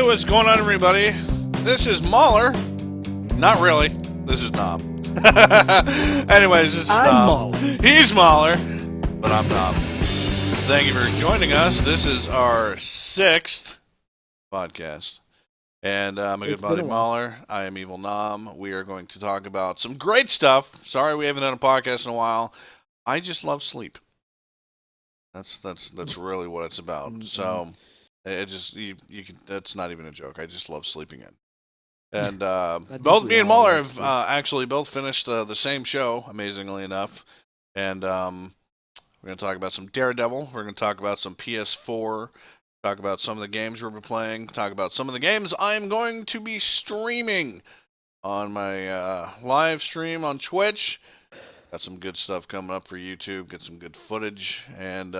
what's going on, everybody? This is Mauler. Not really. This is Nom. Anyways, this is I'm Nom. Mauler. He's Mauler, but I'm Nom. Thank you for joining us. This is our 6th podcast. And my good buddy Mauler. I am Evil Nom. We are going to talk about some great stuff. Sorry we haven't done a podcast in a while. I just love sleep. That's really what it's about. Mm-hmm. So it just you can. That's not even a joke. I just love sleeping in. And both me and Mauler have actually both finished the same show, amazingly enough. And we're going to talk about some Daredevil. We're going to talk about some PS4. Talk about some of the games we've been playing. Talk about some of the games I'm going to be streaming on my live stream on Twitch. Got some good stuff coming up for YouTube. Get some good footage. And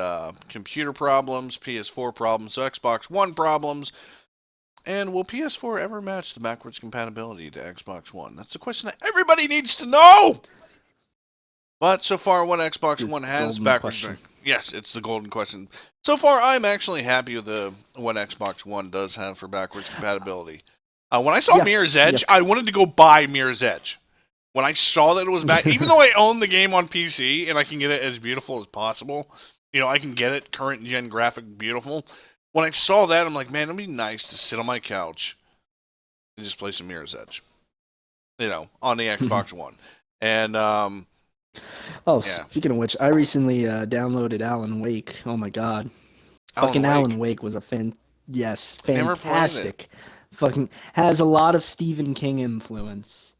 computer problems, PS4 problems, Xbox One problems. And will PS4 ever match the backwards compatibility to Xbox One? That's a question that everybody needs to know! But so far, what Xbox One has backwards... Yes, it's the golden question. So far, I'm actually happy with what Xbox One does have for backwards compatibility. When I saw Mirror's Edge, I wanted to go buy Mirror's Edge. When I saw that it was back, even though I own the game on PC and I can get it as beautiful as possible, I can get it current-gen graphic beautiful. When I saw that, I'm like, man, it'd be nice to sit on my couch and just play some Mirror's Edge, on the Xbox One. And, speaking of which, I recently downloaded Alan Wake. Oh my god. Alan Wake was fantastic. Fucking has a lot of Stephen King influence.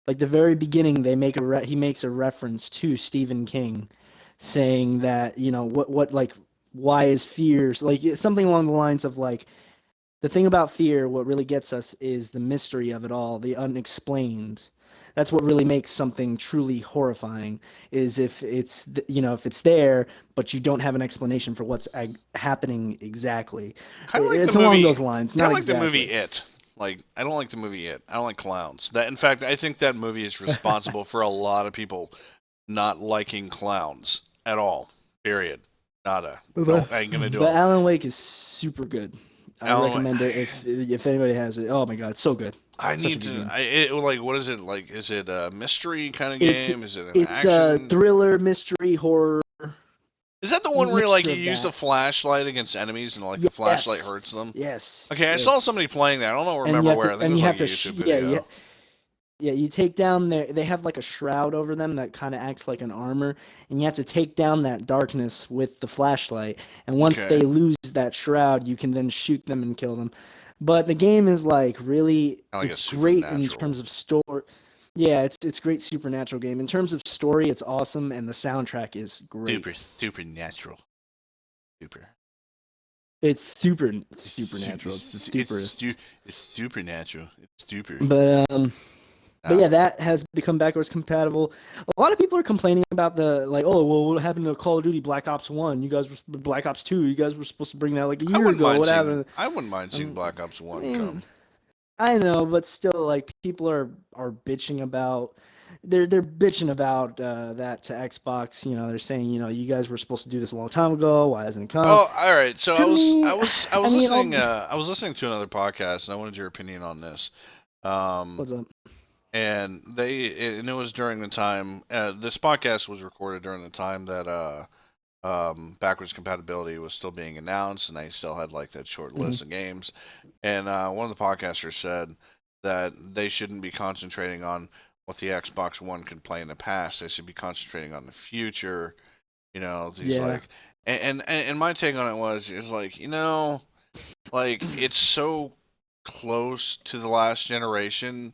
Like the very beginning, he makes a reference to Stephen King, saying that why is fear something along the lines of the thing about fear. What really gets us is the mystery of it all, the unexplained. That's what really makes something truly horrifying. Is if it's there, but you don't have an explanation for what's happening exactly. It's along those lines. Not exactly. I like the movie It. I don't like the movie It. I don't like clowns. In fact, I think that movie is responsible for a lot of people not liking clowns at all. Period. Nada. No, I ain't gonna do it. But Alan Wake is super good. I recommend it if anybody has it. Oh my god, it's so good. I need to. What is it like? Is it a mystery kind of game? Is it an action? It's a thriller, mystery, horror. Is that the one where you use the flashlight against enemies and the flashlight hurts them? Yes. Okay, I saw somebody playing that. I don't remember where. I think it was a YouTube video. Yeah, you take down they have a shroud over them that kind of acts like an armor, and you have to take down that darkness with the flashlight. And once they lose that shroud, you can then shoot them and kill them. But the game is really, it's great in terms of story. Yeah, it's a great supernatural game. In terms of story, it's awesome, and the soundtrack is great. Supernatural. Super. It's supernatural. It's supernatural. It's super. But yeah, that has become backwards compatible. A lot of people are complaining about what happened to Call of Duty Black Ops 1? You guys were Black Ops 2. You guys were supposed to bring that a year ago. What happened? I wouldn't mind seeing Black Ops 1 come. I know, but still, people are bitching about. They're bitching about that to Xbox. They're saying, you guys were supposed to do this a long time ago. Why hasn't it come? Oh, all right. So I was listening. I was listening to another podcast, and I wanted your opinion on this. What's up? And it was during the time. This podcast was recorded during the time that backwards compatibility was still being announced, and they still had that short list of games. And one of the podcasters said that they shouldn't be concentrating on what the Xbox One could play in the past. They should be concentrating on the future. And my take on it is it's so close to the last generation.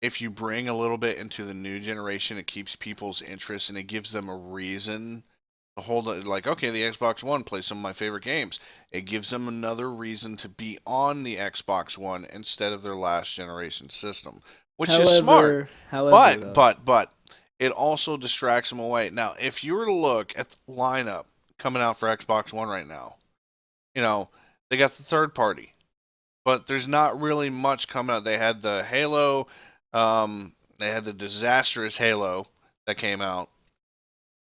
If you bring a little bit into the new generation, it keeps people's interest and it gives them a reason to hold it. Okay, the Xbox One plays some of my favorite games. It gives them another reason to be on the Xbox One instead of their last generation system, which is smart. But it also distracts them away. Now, if you were to look at the lineup coming out for Xbox One right now, they got the third party, but there's not really much coming out. They had the Halo. They had the disastrous Halo that came out.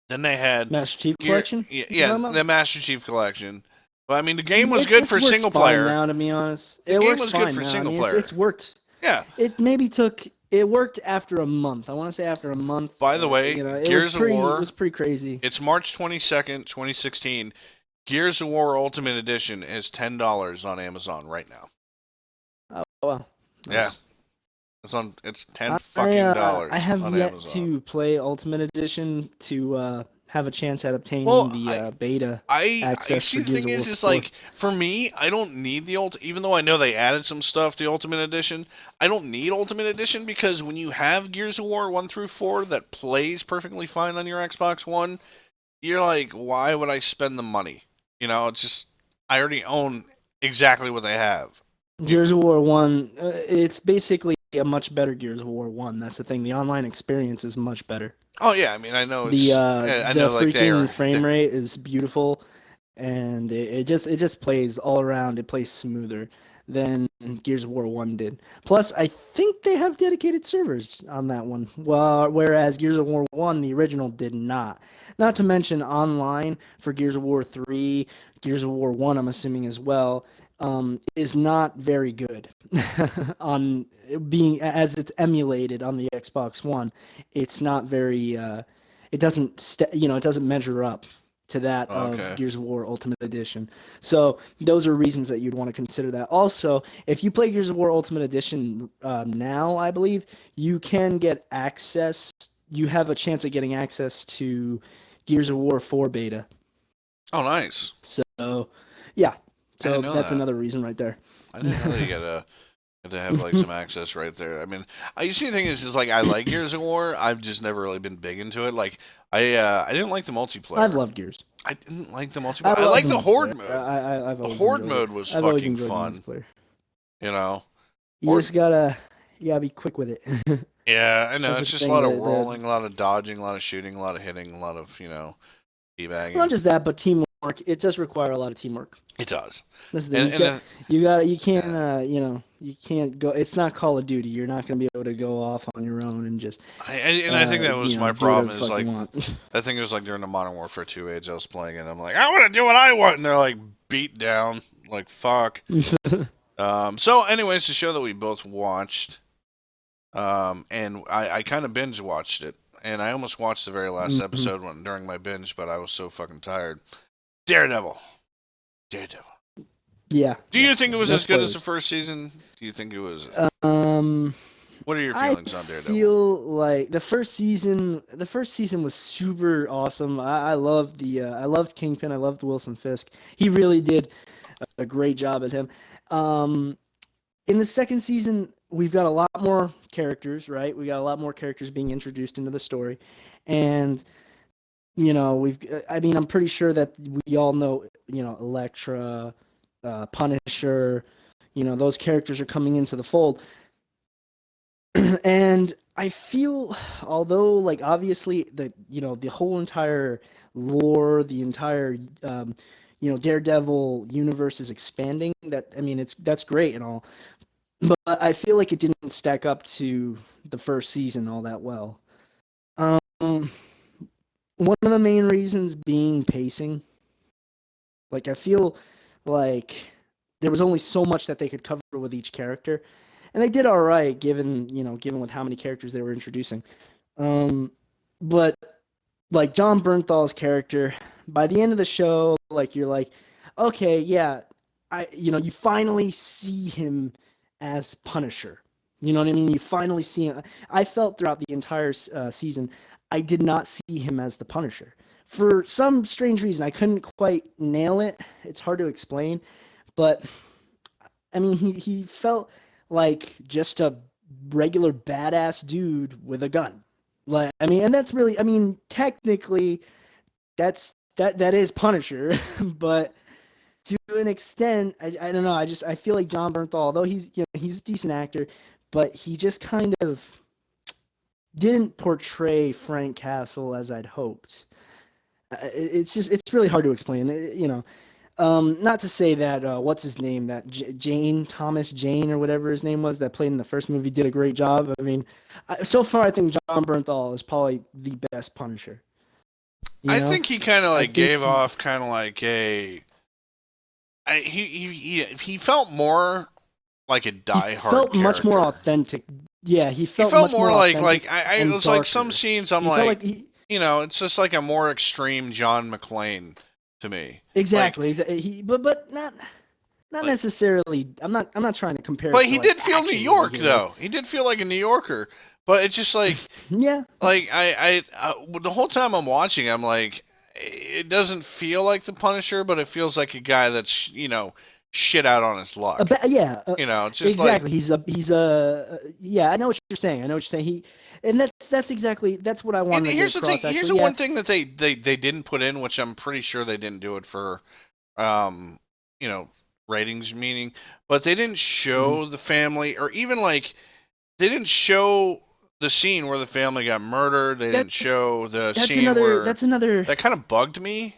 Then they had Master Chief Collection. Yeah, the Master Chief Collection. Well, I mean, the game was good for single player. Now, to be honest, the game was good for single player. It's worked. Yeah. It worked after a month. I want to say after a month. By the way, Gears of War. It was pretty crazy. It's March 22nd, 2016. Gears of War Ultimate Edition is $10 on Amazon right now. Oh well. Nice. Yeah. It's $10 fucking dollars. I have on yet Amazon. to play Ultimate Edition to have a chance at obtaining the beta access. I see. The thing is like for me, I don't need the even though I know they added some stuff to Ultimate Edition. I don't need Ultimate Edition because when you have Gears of War 1 through 4 that plays perfectly fine on your Xbox One, you're like, why would I spend the money? You know, it's just I already own exactly what they have. Gears of War 1, it's basically a much better Gears of War 1. That's the thing. The online experience is much better. Oh yeah, I mean I know the freaking frame rate is beautiful, and it just plays all around. It plays smoother than Gears of War 1 did. Plus, I think they have dedicated servers on that one. Well, whereas Gears of War 1, the original, did not. Not to mention online for Gears of War 3, Gears of War 1, I'm assuming as well. Is not very good on being as it's emulated on the Xbox One. It's not very. It doesn't it doesn't measure up to that of Gears of War Ultimate Edition. So those are reasons that you'd want to consider that. Also, if you play Gears of War Ultimate Edition now, I believe you can get access. You have a chance of getting access to Gears of War 4 beta. Oh, nice. So, yeah. So that's another reason right there. I didn't know you got to have like some access right there. I mean, you see, the thing is like I like Gears of War. I've just never really been big into it. Like I didn't like the multiplayer. I've loved Gears. I didn't like the multiplayer. I like the Horde mode. The Horde mode was fucking fun. You know, you just gotta be quick with it. Yeah, I know. It's just a lot of rolling, a lot of dodging, a lot of shooting, a lot of hitting, a lot of teabagging. Not just that, but teamwork. It does require a lot of teamwork. It does. This is the, you can't go. It's not Call of Duty. You're not going to be able to go off on your own and just. I think that was my problem. Is like I think it was like during the Modern Warfare 2 age I was playing, and I'm like, I want to do what I want, and they're like beat down, like fuck. So, anyways, the show that we both watched, and I kind of binge watched it, and I almost watched the very last episode during my binge, but I was so fucking tired. Daredevil. Yeah. Do you think it was as good as the first season? Do you think it was? What are your feelings on Daredevil? I feel like the first season was super awesome. I loved Kingpin. I loved Wilson Fisk. He really did a great job as him. In the second season, we've got a lot more characters, right? We got a lot more characters being introduced into the story, and I'm pretty sure that we all know, Elektra, Punisher, those characters are coming into the fold. And I feel, although, like, obviously the whole entire lore, the entire, Daredevil universe is expanding. That's great and all, but I feel like it didn't stack up to the first season all that well. One of the main reasons being pacing. Like, I feel like there was only so much that they could cover with each character, and they did all right given with how many characters they were introducing. But like John Bernthal's character, by the end of the show, like, you're like, okay, yeah, you finally see him as Punisher. You know what I mean? You finally see him. I felt throughout the entire season, I did not see him as the Punisher. For some strange reason, I couldn't quite nail it. It's hard to explain, but he felt like just a regular badass dude with a gun. And that's really, technically, that is Punisher, but to an extent, I don't know. I feel like John Bernthal, although he's a decent actor, but he just kind of didn't portray Frank Castle as I'd hoped. It's really hard to explain. Not to say that what's his name, that Thomas Jane or whatever his name was, that played in the first movie, did a great job. So far I think John Bernthal is probably the best Punisher. I think he kind of gave off kind of like a he felt more like a He diehard felt much more character. authentic. Yeah, he He felt felt much more more like authentic it and was like some darker. scenes I'm He felt like, like he it's just like a more extreme John McClane to me. exactly. But not Like, necessarily. I'm not trying to compare but it to he like did feel New action movie York heroes. though. He did feel like a New Yorker. But it's just Yeah, the whole time I'm watching, I'm like, it doesn't feel like the Punisher, but it feels like a guy that's shit out on his luck. yeah, It's just like, exactly. He's a yeah. I know what you're saying. I know what you're saying. And that's exactly that's what I and wanted to get here's the thing. across. Here's Actually, the yeah. one thing that they didn't put in, which I'm pretty sure they didn't do it for, um, you know, ratings meaning, but they didn't hmm show the family, or even like they didn't show the scene where the family got murdered. They didn't That's show the that's scene another where that's another that kind of bugged me.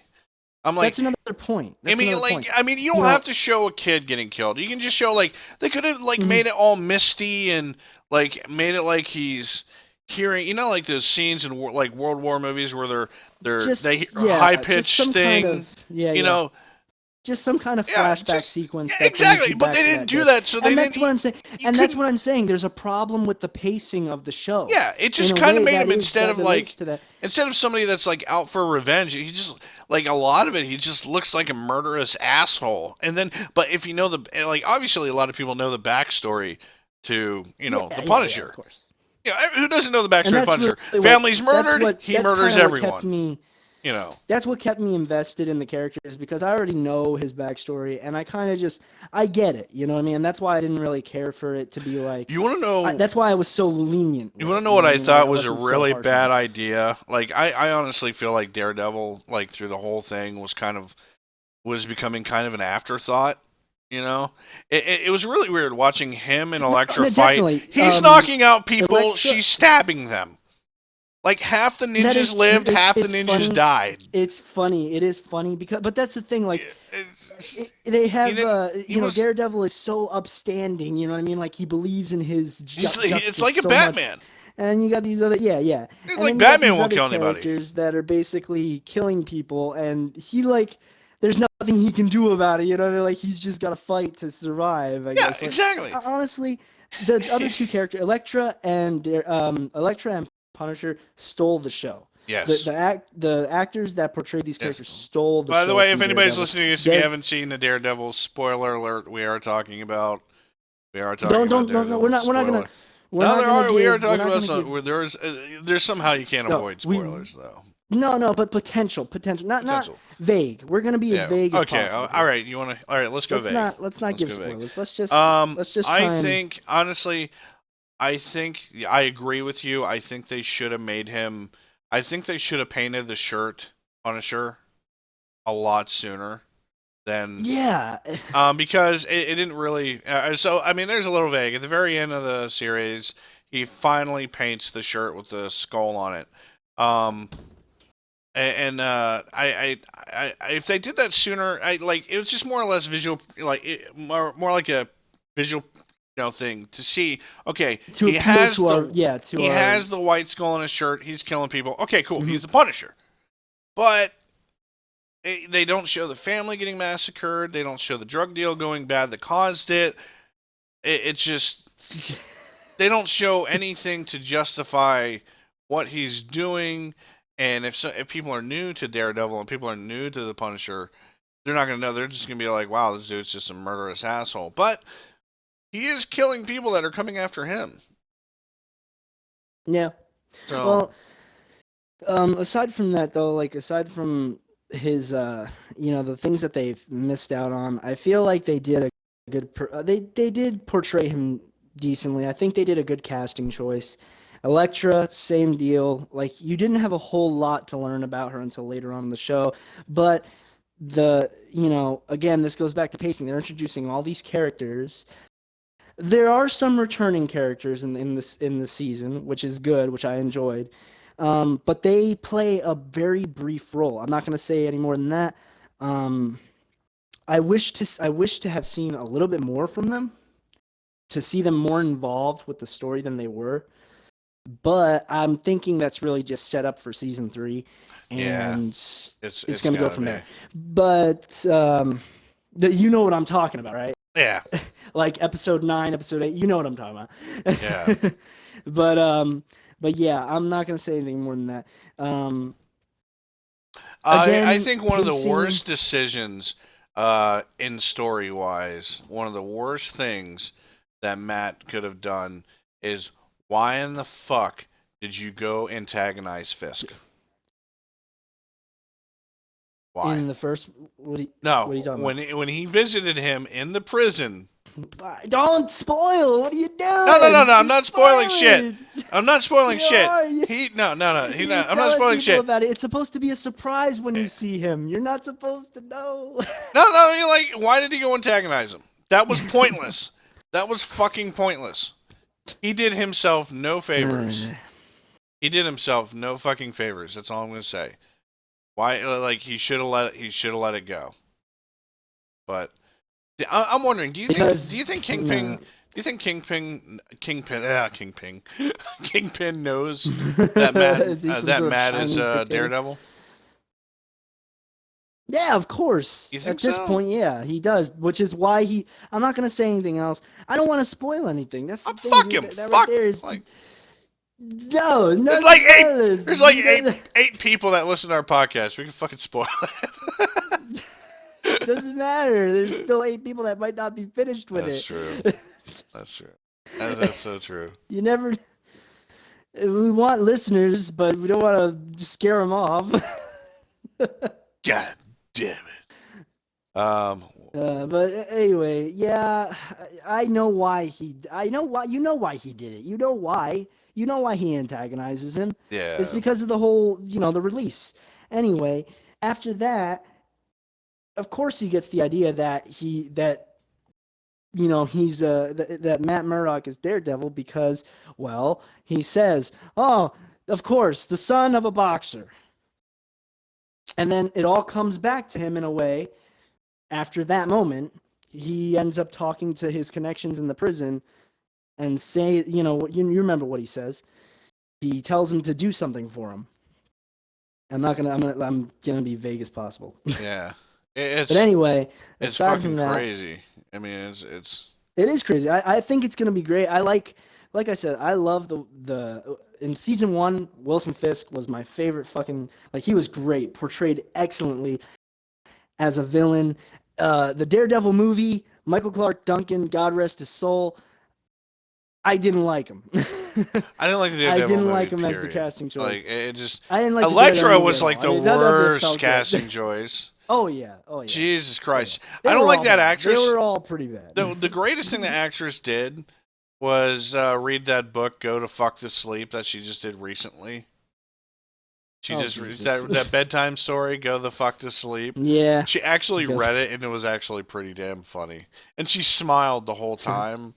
I'm like, that's another point. I That's mean, another point. you You don't know, have to show a kid getting killed. You can just show like they could have like mhm, made it all misty and like made it like he's hearing, like those scenes in like World War movies where they hear just a yeah, high just pitched some kind sting, of yeah, you yeah. know. Just some kind of Yeah, flashback just sequence yeah, that brings exactly. you But back they to didn't that do day. that, so they And didn't. that's what I'm saying. You And that's couldn't. what I'm saying. There's a problem with the pacing of the show Yeah, it in just a kind of way made him instead that of relates to that. somebody that's like out for revenge. He just like a lot of it. He just looks like a murderous asshole. And then, but if you know obviously a lot of people know the backstory to Yeah, the yeah, of Punisher. course. Who doesn't know the And backstory of that's really Punisher? what Family's murdered. He that's murders kind of what kept everyone. me You know. that's what kept me invested in the characters because I already know his backstory and I kind of just I get it, you know what I mean? And that's why I didn't really care for it to be like You want to know? that's why I was so lenient You with want to it, know you know what what I I mean? Like I thought was a wasn't so really harsh on bad it. idea? Like I honestly feel like Daredevil, like through the whole thing, was becoming kind of an afterthought. You know, it was really weird watching him and Elektra No, fight. definitely. He's knocking out people. Electra She's stabbing them. Like half the that ninjas is true. lived, half the It's ninjas funny. died. It's funny. It is funny because, but that's the thing. Like, they He have, didn't. He was. Daredevil is so upstanding. You know what I mean? Like he believes in his It's justice like a so much. Batman. And you got these other, yeah, yeah. It's And like then you got Batman these won't other kill anybody. characters that are basically killing people, and he like, there's nothing he can do about it. You know what I mean? Like he's just got to fight to survive. I Yeah, guess. Like exactly. honestly, the other two characters, Elektra and Punisher, stole the show. Yes. The actors that portrayed these Yes. characters stole the By the show way, if from anybody's Daredevil. listening to this, if you Dare, haven't seen the Daredevil, spoiler alert, we are talking about don't no, Daredevil. Spoiler. we're No, not there gonna are. We are give we're talking not about gonna some. give There's somehow you can't no avoid we spoilers though. no but potential not Potential. vague. We're gonna be as Yeah. vague as Okay. possible All here. right. You want to? All right. Let's go vague. Let's not Let's give go vague. spoilers. Let's just I try and think honestly, I think I agree with you. I think they should have made him. I think they should have painted the shirt Punisher a lot sooner than yeah. because it didn't really. So I mean, there's a little vague at the very end of the series. He finally paints the shirt with the skull on it. Um, if they did that sooner, I like it was just more or less visual, more like a visual, thing to see. Okay, To appeal to our yeah to he our has the white skull on his shirt. He's killing people. Okay, cool. mhm. He's the Punisher, but they don't show the family getting massacred. They don't show the drug deal going bad that caused it. It's just they don't show anything to justify what he's doing. And if people are new to Daredevil and people are new to the Punisher, they're not gonna know. They're just gonna be like, "Wow, this dude's just a murderous asshole." But he is killing people that are coming after him. Yeah. So Well, aside from that though, like aside from his the things that they've missed out on, I feel like they did a they did portray him decently. I think they did a good casting choice. Elektra, same deal. Like you didn't have a whole lot to learn about her until later on in the show, but again, this goes back to pacing. They're introducing all these characters. There are some returning characters in this season, which is good, which I enjoyed. But they play a very brief role. I'm not going to say any more than that. Um, I wish to have seen a little bit more from them, to see them more involved with the story than they were. But I'm thinking that's really just set up for season 3, yeah, and it's it's going to go gotta from be. there. But You know what I'm talking about, right? Yeah. Like episode 9, episode 8. You know what I'm talking about. Yeah. But yeah, I'm not gonna say anything more than that. I Again, think one of the pacing. worst decisions in story wise, one of the worst things that Matt could have done is why in the fuck did you go antagonize Fisk? Why? In the first, what are you No, talking about? when he visited him in the prison. Don't spoil. What are you No. doing? I'm You're not spoiling shit. spoiling. I'm not spoiling You shit. are. No. You're I'm not telling spoiling people shit. about it. It's supposed to be a surprise when you see him. You're not supposed to know. No. You're like, why did he go antagonize him? That was pointless. That was fucking pointless. He did himself no favors. He did himself no fucking favors. That's all I'm gonna say. Why? Like he should have let it go. But I'm wondering, do you think Kingpin? No. Do you think Kingpin knows that Is he some sort of Matt is Chinese dictator? Daredevil? Yeah, of course. You think At this so? point, yeah, he does. Which is why he. I'm not gonna say anything else. I don't want to spoil anything. That's the thing. Fuck Dude. him. That right Fuck. there is Like, no there's like spoilers. There's like eight people that listen to our podcast. We can fucking spoil it. Doesn't matter. There's still 8 people that might not be finished with That's it. true. That's true. That's so true. You never. We want listeners, but we don't want to scare them off. God damn it. But anyway, yeah, I know why he. I know why. You know why he did it. You know why. You know why he antagonizes him. Yeah. It's because of the whole, the release. Anyway, after that, of course, he gets the idea that he's that Matt Murdock is Daredevil because, well, he says, "Oh, of course, the son of a boxer," and then it all comes back to him in a way. After that moment, he ends up talking to his connections in the prison and say, you remember what he says. He tells him to do something for him. I'm gonna be vague as possible. Yeah. But anyway, It's aside fucking from that, crazy. I mean, it's it is crazy. I think it's gonna be great. I like I said, I love the in season 1, Wilson Fisk was my favorite fucking, like, he was great, portrayed excellently as a villain. The Daredevil movie, Michael Clark Duncan, God rest his soul, I didn't like him. I didn't like the Daredevil I didn't movie, like him as the period. casting choice. Like it just I didn't like the Elektra Daredevil was movie like at all. the None of it worst felt good. casting choice. Oh yeah. Jesus Christ. They I don't were like all that bad. actress. They were all pretty bad. The greatest thing the actress did was read that book, Go to Fuck to Sleep, that she just did recently. She that bedtime story, Go the Fuck to Sleep. Yeah. She actually read it, and it was actually pretty damn funny. And she smiled the whole time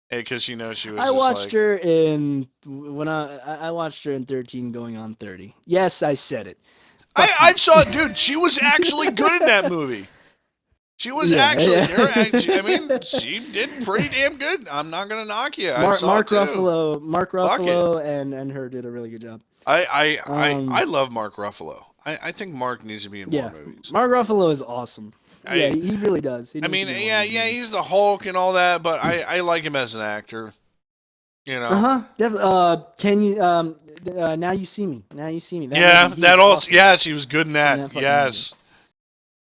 because she knows she was. I watched her in when I watched her in 13 going on 30. Yes, I said it. I saw it, dude. She was actually good in that movie. She was I mean, she did pretty damn good. I'm not gonna knock you. Mark Ruffalo and her did a really good job. I love Mark Ruffalo. I think Mark needs to be in more movies. Mark Ruffalo is awesome. He really does. He's the Hulk and all that, but I like him as an actor. You know. Definitely. Can you Now You See Me? Now You See Me. Yes, he was good in that. Yes. Movie.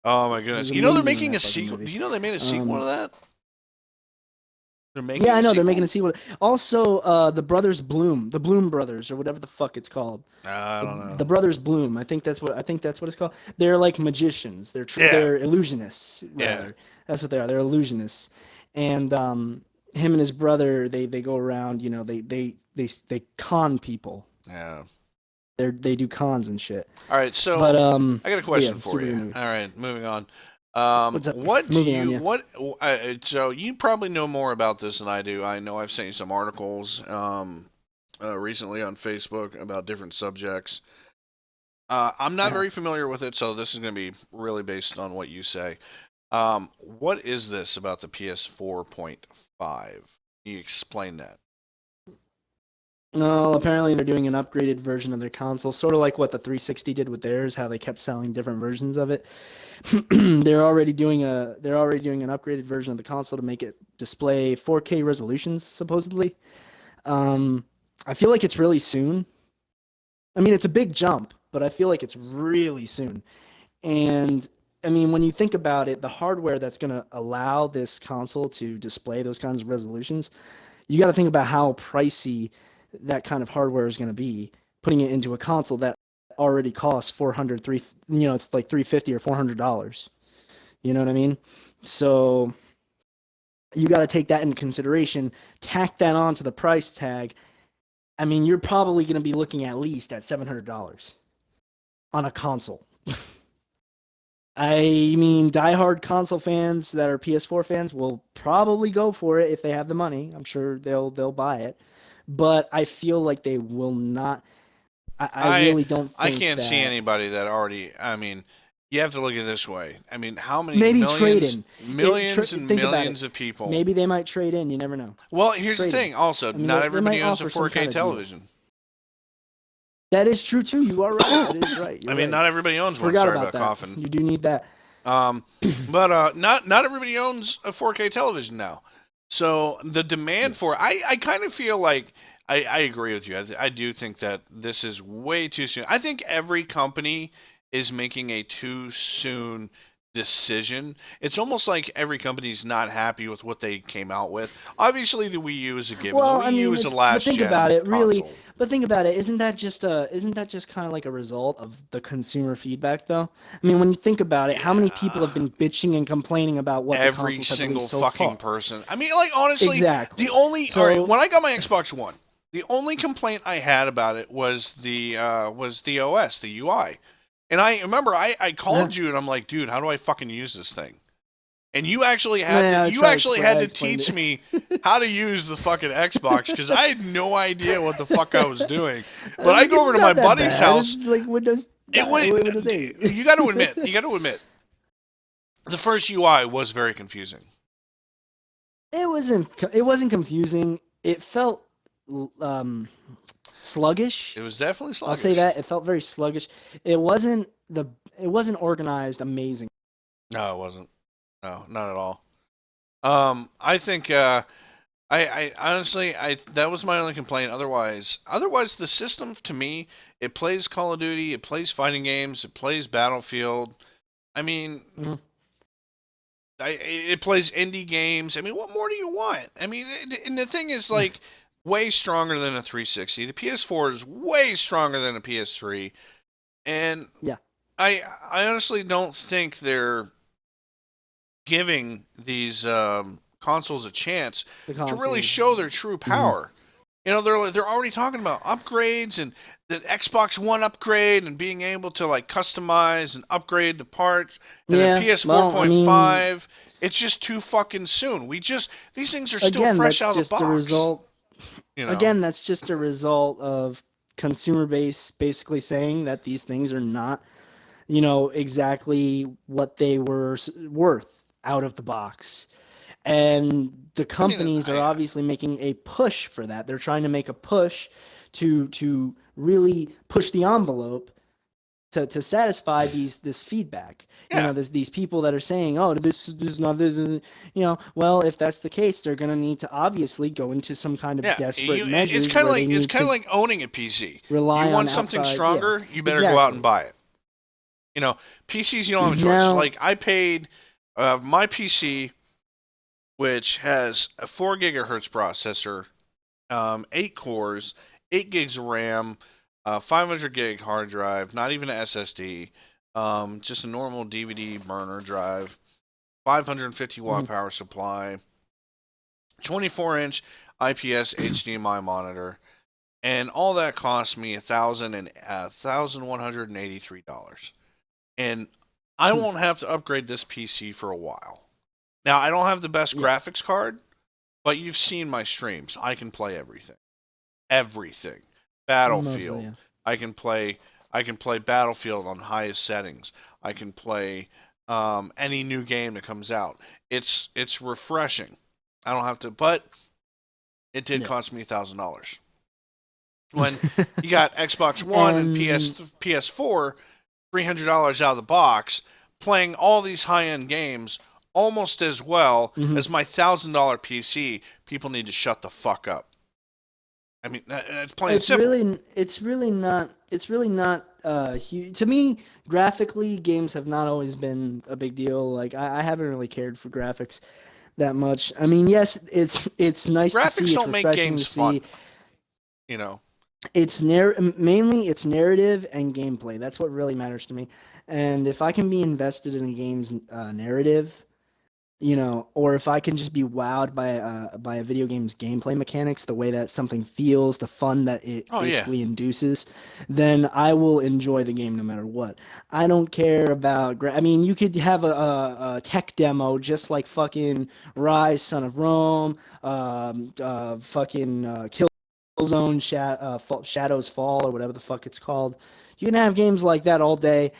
Oh my goodness! You know they're making a sequel. Do you know they made a sequel to that? They're making. Yeah, I know they're making a sequel. Also, the Brothers Bloom, the Bloom Brothers, or whatever the fuck it's called. I don't know. The Brothers Bloom. I think that's what it's called. They're like magicians. They're illusionists. Rather. Yeah. That's what they are. They're illusionists. And him and his brother, they go around. They con people. Yeah. They do cons and shit. All right, so but I got a question for you. All right, moving on. So you probably know more about this than I do. I know I've sent you some articles recently on Facebook about different subjects. I'm not very familiar with it, so this is going to be really based on what you say. What is this about the PS4.5? Can you explain that? No, apparently they're doing an upgraded version of their console, sort of like what the 360 did with theirs, how they kept selling different versions of it. They're already doing an upgraded version of the console to make it display 4K resolutions, supposedly. Um, I feel like it's really soon. I mean, it's a big jump, but I feel like it's really soon. And I mean, when you think about it, the hardware that's going to allow this console to display those kinds of resolutions, you got to think about how pricey that kind of hardware is going to be. Putting it into a console that already costs 400, it's like 350 or $400. You know what I mean? So you got to take that into consideration, tack that onto the price tag. I mean, you're probably going to be looking at least at $700 on a console. I mean, diehard console fans that are PS4 fans will probably go for it if they have the money. I'm sure they'll buy it, but I feel like they will not. I I really don't I think can't see that. anybody that already. I mean, you have to look at it this way. I mean, how many Maybe trade millions, in. millions and Think about it. millions of people. Maybe they might trade in. You never know. Well, here's the Trade in. thing. Also, I mean, not they everybody might owns a offer some 4K kind of deal. television. That is true too. You are right. That is right. I You're mean, right. not everybody owns one. Forgot Sorry about about that. coughing. You do need that. Um, but not everybody owns a 4K television now. So the demand Yeah. for it, I kind of feel like I agree with you. I do think that this is way too soon. I think every company is making a too soon decision. It's almost like every company's not happy with what they came out with. Obviously, the Wii U is a given. The Well, I Wii U mean, is a it's but last think about gen it, really. console. But think about it. Isn't that just kind of like a result of the consumer feedback, though? I mean, when you think about it, how many people have Yeah. been bitching and complaining about what the Every consoles have single released so fucking far? person. I mean, like, honestly, the Exactly. only all right, So, when I got my Xbox One, the only complaint I had about it was the OS, the UI. And I remember I yeah, called you and I'm like, dude, how do I fucking use this thing? And you actually had to yeah, you actually had I to explained teach it. me how to use the fucking Xbox because I had no idea what the fuck I was doing. I But I mean, go over it's to my not that buddy's bad. house. It's like Windows It was Windows 8. you got to admit, the first UI was very confusing. It wasn't confusing. It felt um sluggish. It was definitely I'll say sluggish. that it felt very sluggish. It wasn't the it wasn't organized amazing. No, it wasn't. No, not at all. I think I honestly I that was my only complaint. Otherwise the system to me it plays Call of Duty, it plays fighting games, it plays Battlefield. I mean, Mhm. it plays indie games. I mean, what more do you want? I mean, and the thing is like way stronger than a 360. The PS4 is way stronger than a PS3, and Yeah, I honestly don't think they're giving these consoles a chance the to really consoles. show their true Mhm. power. You know, they're already talking about upgrades and the Xbox One upgrade and being able to like customize and upgrade the parts and then Yeah, PS well, I mean, 4.5. It's just too fucking soon. These things are still again, fresh that's out of the just a box. result. You know, Again, that's just a result of consumer base basically saying that these things are not, exactly what they were worth out of the box. And the I mean, companies are obviously making a push for that. They're trying to make a push to really push the envelope to satisfy this feedback. yeah, These people that are saying, oh, this is not this, well, if that's the case, they're going to need to obviously go into some kind of yeah. desperate measures Kind of where they it's need kind of to like owning a PC. You rely on want something outside. Yeah, stronger, you better go out and exactly. buy it. You know, PCs you don't have a choice. Now, Like I paid my PC, which has a 4 gigahertz processor, 8 cores, 8 gigs of RAM, 500 gig hard drive, not even an SSD, just a normal DVD burner drive, 550 watt mhm, power supply, 24-inch IPS HDMI monitor, and all that cost me $1,183, and I hmm, won't have to upgrade this PC for a while. Now I don't have the best yeah, graphics card, but you've seen my streams. I can play everything. Everything. mostly, Battlefield. yeah. I can play Battlefield on highest settings. I can play any new game that comes out. It's refreshing. I don't have to, but it did Yeah. cost me $1,000. when you got Xbox One and And PS4, $300 out of the box, playing all these high-end games almost as well mhm. as my $1,000 PC. People need to shut the fuck up. I mean, it's plain and simple. It's really not huge. To me, graphically, games have not always been a big deal. Like I haven't really cared for graphics that much. I mean, yes, it's nice to see, Graphics it's don't make refreshing to games fun, see. you know. Mainly it's narrative and gameplay. That's what really matters to me. And if I can be invested in a game's narrative, or if I can just be wowed by a video game's gameplay mechanics, the way that something feels, the fun that it Oh yeah. basically induces, then I will enjoy the game no matter what. I don't care about I mean, you could have a tech demo just like fucking Rise, Son of Rome, fucking Killzone, Shadows Fall, or whatever the fuck it's called. You can have games like that all day.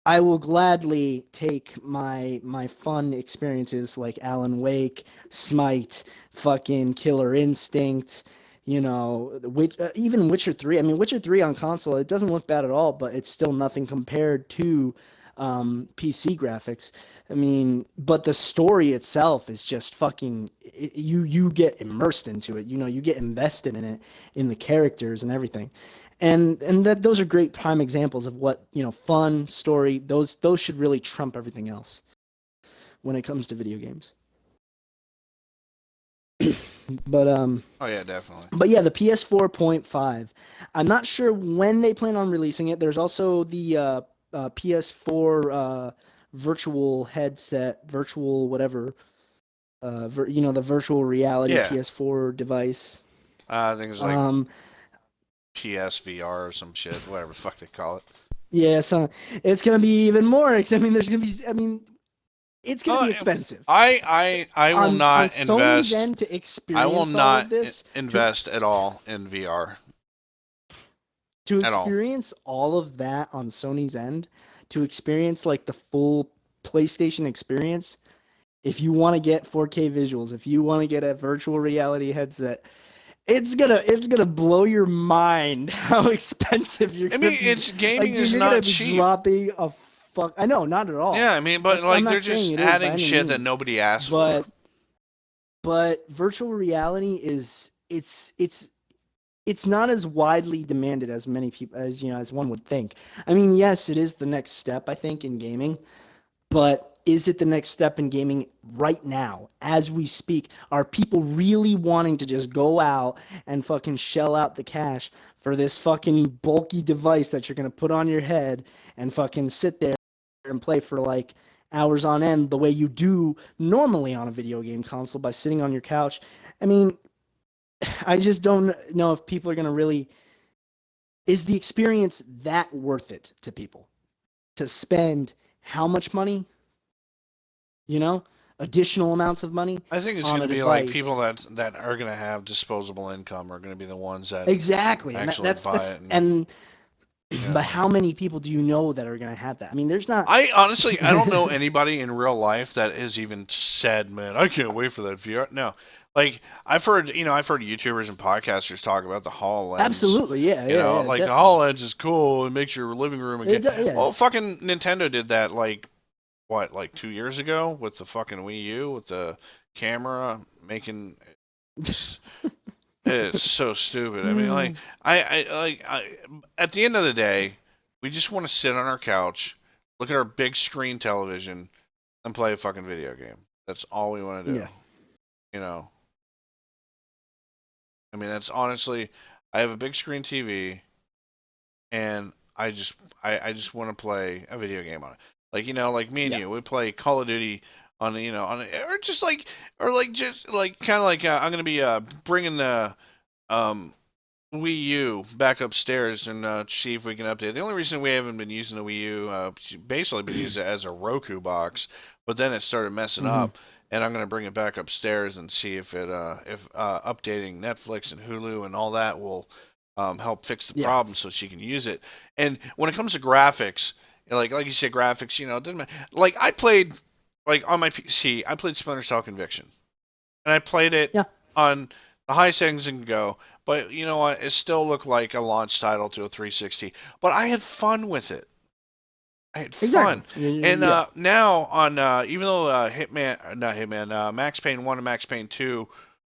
I will gladly take my fun experiences like Alan Wake, Smite, fucking Killer Instinct, even Witcher 3. I mean, Witcher 3 on console, it doesn't look bad at all, but it's still nothing compared to PC graphics. I mean, but the story itself is just fucking you get immersed into it. You get invested in it, in the characters and everything. And that those are great prime examples of what, fun story, those should really trump everything else when it comes to video games. But Oh yeah, definitely. but yeah, the PS4.5. I'm not sure when they plan on releasing it. There's also the PS4 virtual headset, virtual whatever, the virtual reality Yeah. PS4 device. I think it's like Um, PSVR or some shit, whatever the fuck they call it. yeah, so it's gonna be even more. I mean, it's gonna Uh, be expensive I will on not Sony's invest. end to I will experience all of not this. To invest at all in VR to at all. experience all of that on Sony's end, to experience like the full PlayStation experience. If you want to get 4K visuals, if you want to get a virtual reality headset, it's gonna blow your mind how expensive you're I gonna mean, be. it's gaming Like, dude, is you're gonna not be cheap. dropping a fuck. I know, not at Yeah, all. I mean, but I'm like not they're saying just it is by adding any shit that means, nobody asked for. but virtual reality is it's not as widely demanded as many people as one would think. I mean, yes, it is the next step, I think, in gaming, but is it the next step in gaming right now as we speak? Are people really wanting to just go out and fucking shell out the cash for this fucking bulky device that you're going to put on your head and fucking sit there and play for like hours on end the way you do normally on a video game console by sitting on your couch? I mean, I just don't know if people are going to really. Is the experience that worth it to people to spend how much money, you know, additional amounts of money I think it's on going a to be like people device? that are going to have disposable income are going to be the ones that Exactly. And actually buy that's it, and and but yeah. how many people do you know that are going to have that? I mean, there's not. I honestly I don't know anybody in real life that has even said, "Man, I can't wait for that VR." No, like I've heard YouTubers and podcasters talk about the Hololens. Absolutely. Yeah, You yeah, know, yeah, like the definitely. Hololens is cool. It makes your living room again. Yeah. Well, fucking Nintendo did that like what, like 2 years ago with the fucking Wii U with the camera making. It's so stupid. I mean, like Mm, at the end of the day, we just want to sit on our couch, look at our big screen television, and play a fucking video game. That's all we want to do. yeah. You know, I mean, that's honestly, I have a big screen TV, and I just want to play a video game on it. Like like me and Yeah. you, we play Call of Duty on or just like just like kind of like I'm gonna be bringing the um Wii U back upstairs and see if we can update. The only reason we haven't been using the Wii U, basically been using it as a Roku box, but then it started messing Hmm. up, and I'm gonna bring it back upstairs and see if updating Netflix and Hulu and all that will help fix the Yeah. problem so she can use it. And when it comes to graphics, like you said, graphics, it doesn't matter. Like I played, like on my PC, I played Splinter Cell Conviction, and I played it Yeah. on The highest settings can go, but you know what? It still looked like a launch title to a 360. But I had fun with it. I had Exactly. fun. And Yeah. now on even though not Hitman, Max Payne 1 and Max Payne 2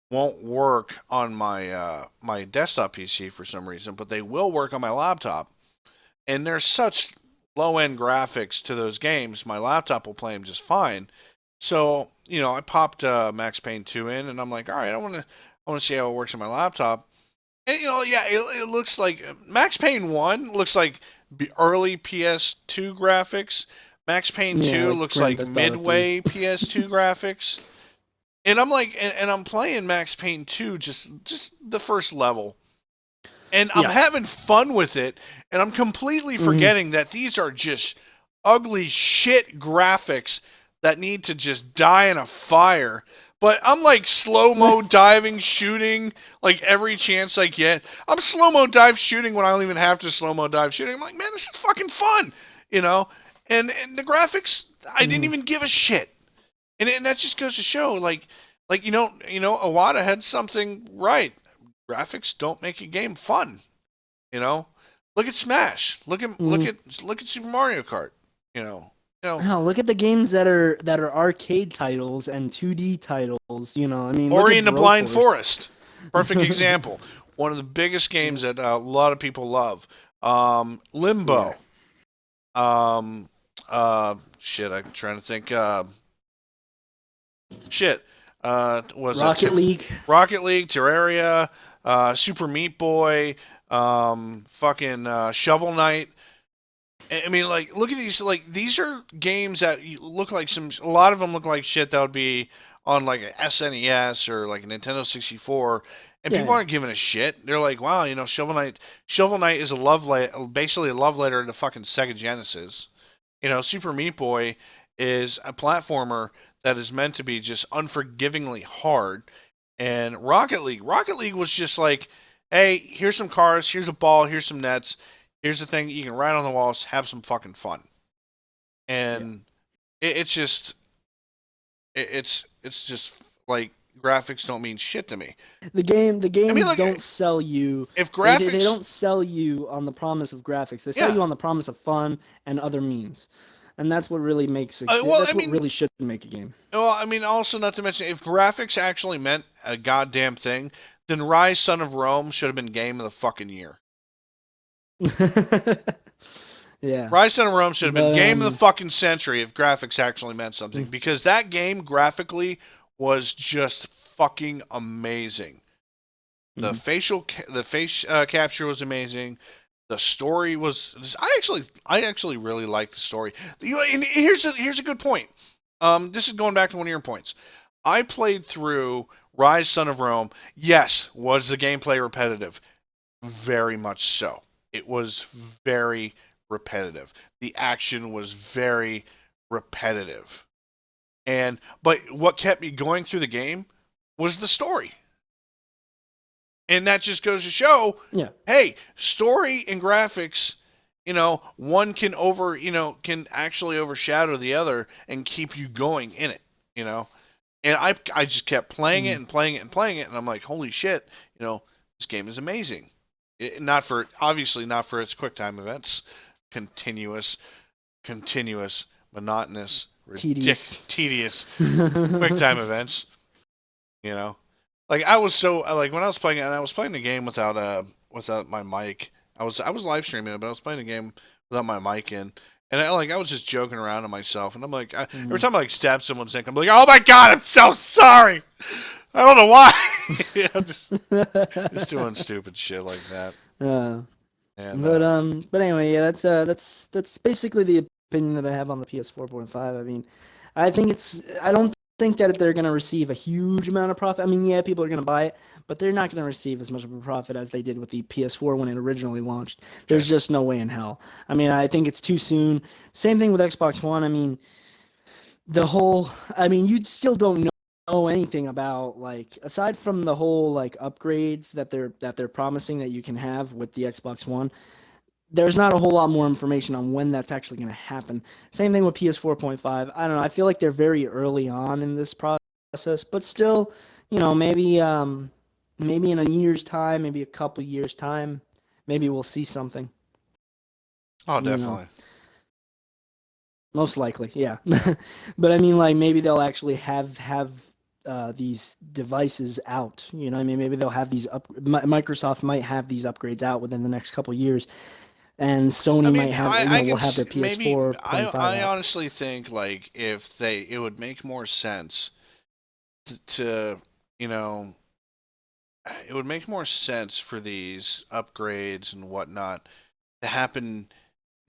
won't work on my desktop PC for some reason, but they will work on my laptop. And there's such low end graphics to those games, my laptop will play them just fine. So I popped Max Payne 2 in, and I'm like, all right, I want to see how it works on my laptop. And yeah, it looks like Max Payne 1 looks like early PS2 graphics. Max Payne Yeah, 2 like looks Grand like Theft Auto 3. midway PS2 graphics. And I'm like, and I'm playing Max Payne 2, just the first level, and I'm Yeah. having fun with it, and I'm completely forgetting that these are just ugly shit graphics that need to just die in a fire. But I'm like slow mo diving, shooting like every chance I get. I'm slow mo dive shooting when I don't even have to slow mo dive shooting. I'm like, man, this is fucking fun, you know. And the graphics, I didn't even give a shit. And that just goes to show, like Iwata had something right. Graphics don't make a game fun. You know, look at Smash. Look at Super Mario Kart. You know, you know, Oh, look at the games that are arcade titles and 2D titles. I mean, look Ori at and the Blind Broforce. Forest. Perfect example. One of the biggest games that a lot of people love. Yeah. Limbo. Shit. I'm trying to think. Shit. Was that Rocket League. Rocket League, Terraria, Super Meat Boy, fucking Shovel Knight. I mean, like, look at these. Like, these are games that look like some. A lot of them look like shit that would be on like a SNES or like a Nintendo 64, and Yeah, people yeah. aren't giving a shit. They're like, wow, Shovel Knight. Shovel Knight is basically a love letter to fucking Sega Genesis. Super Meat Boy is a platformer that is meant to be just unforgivingly hard. And Rocket League was just like, hey, here's some cars, here's a ball, here's some nets, here's the thing you can ride on the walls, have some fucking fun. Yeah. And it's just, it's just like graphics don't mean shit to me. The I mean, games like, don't sell you. if They graphics, don't sell you on the promise of graphics. They sell yeah. you on the promise of fun and other means, and that's what really makes a. Well, I That's what mean, really should make a game. also not to mention, if graphics actually meant a goddamn thing, then Rise Son of Rome should have been game of the fucking year. Yeah, Rise Son of Rome should have been but game of the fucking century if graphics actually meant something, mm, because that game graphically was just fucking amazing. The mhm. face capture was amazing. The story was. I actually really like the story. And here's a good point. This is going back to one of your points. I played through Rise Son of Rome. Yes, was the gameplay repetitive? Very much so. It was very repetitive. The action was very repetitive. But what kept me going through the game was the story. And that just goes to show, Yeah. hey, story and graphics, one can actually overshadow the other and keep you going in it, you know. And I just kept playing it Mm. and playing it and playing it, and I'm like, holy shit, this game is amazing. Obviously not for its quick time events, continuous, continuous, monotonous, Tedious. tedious quick time events. You know, like I was so like when I was playing it, and I was playing the game without my mic. I was live streaming it, but I was playing the game without my mic in. And I was just joking around to myself, and I'm like, every Mm. time I like stab someone's neck, I'm like, oh my god, I'm so sorry. I don't know why. Just doing stupid shit like that. uh, And but anyway, yeah, that's basically the opinion that I have on the PS4.5. I mean, I don't think that they're gonna receive a huge amount of profit. I mean, yeah, people are gonna buy it, but they're not gonna receive as much of a profit as they did with the PS4 when it originally launched. okay, There's just no way in hell. I mean, I think it's too soon. Same thing with Xbox One. I mean, you still don't know anything about, like, aside from the whole like upgrades that they're promising that you can have with the Xbox One. There's not a whole lot more information on when that's actually going to happen. Same thing with PS4.5. I don't know. I feel like they're very early on in this process, but still, maybe maybe in a year's time, maybe a couple years' time, maybe we'll see something. Oh, You know, definitely. most likely, yeah. Yeah. But I mean, like maybe they'll actually have these devices out. You know, what I mean, maybe they'll have these Microsoft might have these upgrades out within the next couple years, and I Sony mean, might have, you know, I can will have their maybe PS4.5 I out. honestly think like if they it would make more sense to you know it would make more sense for these upgrades and whatnot to happen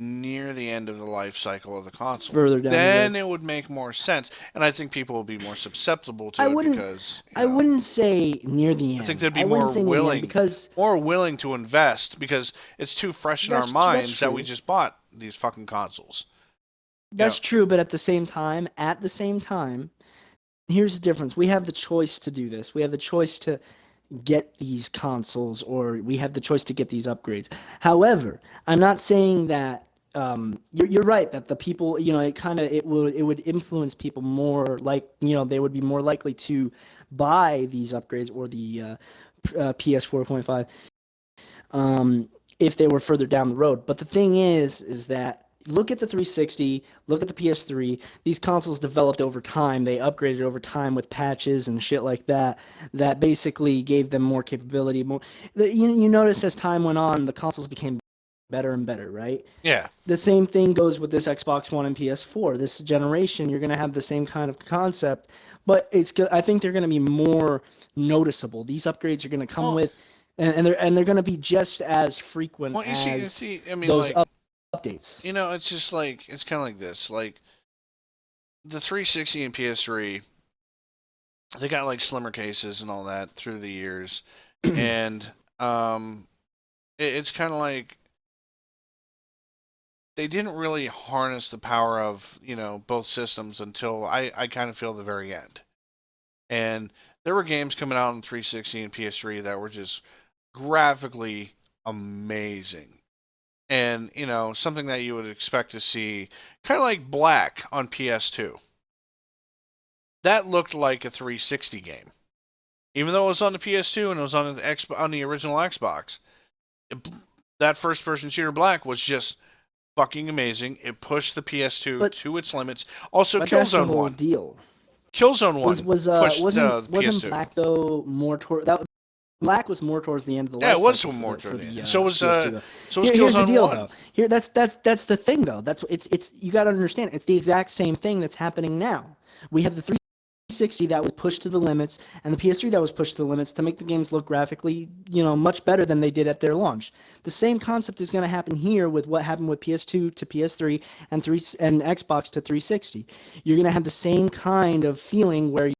near the end of the life cycle of the console. Further down the road. Then it would make more sense, and I think people will be more susceptible I to it wouldn't because I wouldn't say near the I think end. they'd be I wouldn't say near the end because more willing to invest because it's too fresh in our that's minds that we true. just bought these fucking consoles. You know, That's true, but at the same time, here's the difference. We have the choice to do this. We have the choice to get these consoles, or we have the choice to get these upgrades. However, I'm not saying that you're right that the people, you know, it would influence people more, like, you know, they would be more likely to buy these upgrades or the PS 4.5 if they were further down the road. But the thing is that look at the 360, look at the PS3. These consoles developed over time. They upgraded over time with patches and shit like that. That basically gave them more capability. You notice as time went on, the consoles became better and better, right? yeah. The same thing goes with this Xbox One and PS4. This generation, you're going to have the same kind of concept, but I think they're going to be more noticeable. These upgrades are going to come Well, with, and they're going to be just as frequent well, as see, I mean, those like, updates. it's just like it's kind of like this, like the 360 and PS3, they got like slimmer cases and all that through the years, and it's kind of like they didn't really harness the power of both systems until I kind of feel the very end. And there were games coming out on 360 and PS3 that were just graphically amazing. And, something that you would expect to see, kind of like Black on PS2. That looked like a 360 game. Even though it was on the PS2 and it was on the original Xbox. That first person shooter Black was just fucking amazing. It pushed the PS2 But to its limits. Also, but that's the Killzone whole 1. deal. Killzone Was 1 was pushed wasn't the wasn't PS2. Black though more toward that? Black was more towards the end of the Yeah, life it was cycle more for toward the the end. So was PS2 though. Here's the Killzone deal 1. though. Here that's the thing though. That's it's you got to understand. It's the exact same thing that's happening now. We have the 360 that was pushed to the limits and the PS3 that was pushed to the limits to make the games look graphically, much better than they did at their launch. The same concept is going to happen here with what happened with PS2 to PS3 and Xbox to 360. You're going to have the same kind of feeling where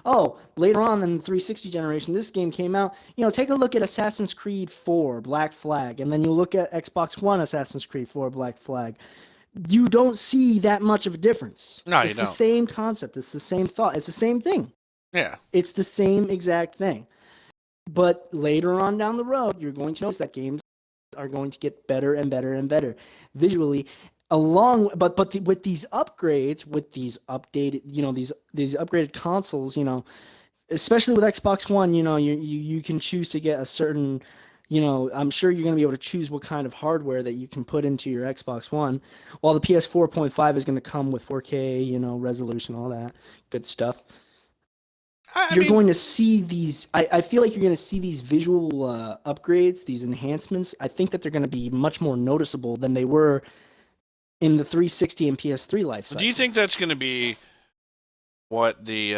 oh, later on in the 360 generation, this game came out. Take a look at Assassin's Creed 4 Black Flag, and then you look at Xbox One Assassin's Creed 4 Black Flag. You don't see that much of a difference. No, you It's the don't. same concept. It's the same thought. It's the same thing. Yeah. It's the same exact thing. But later on down the road, you're going to notice that games are going to get better and better and better visually with these upgrades, with these updated, these upgraded consoles, especially with Xbox One, you can choose to get a certain, I'm sure you're going to be able to choose what kind of hardware that you can put into your Xbox One, while the PS 4.5 is going to come with 4K, resolution, all that good stuff. I You're mean, going to see these. I feel like you're going to see these visual upgrades, these enhancements. I think that they're going to be much more noticeable than they were in the 360 and PS3 life cycle. do you think that's going to be what the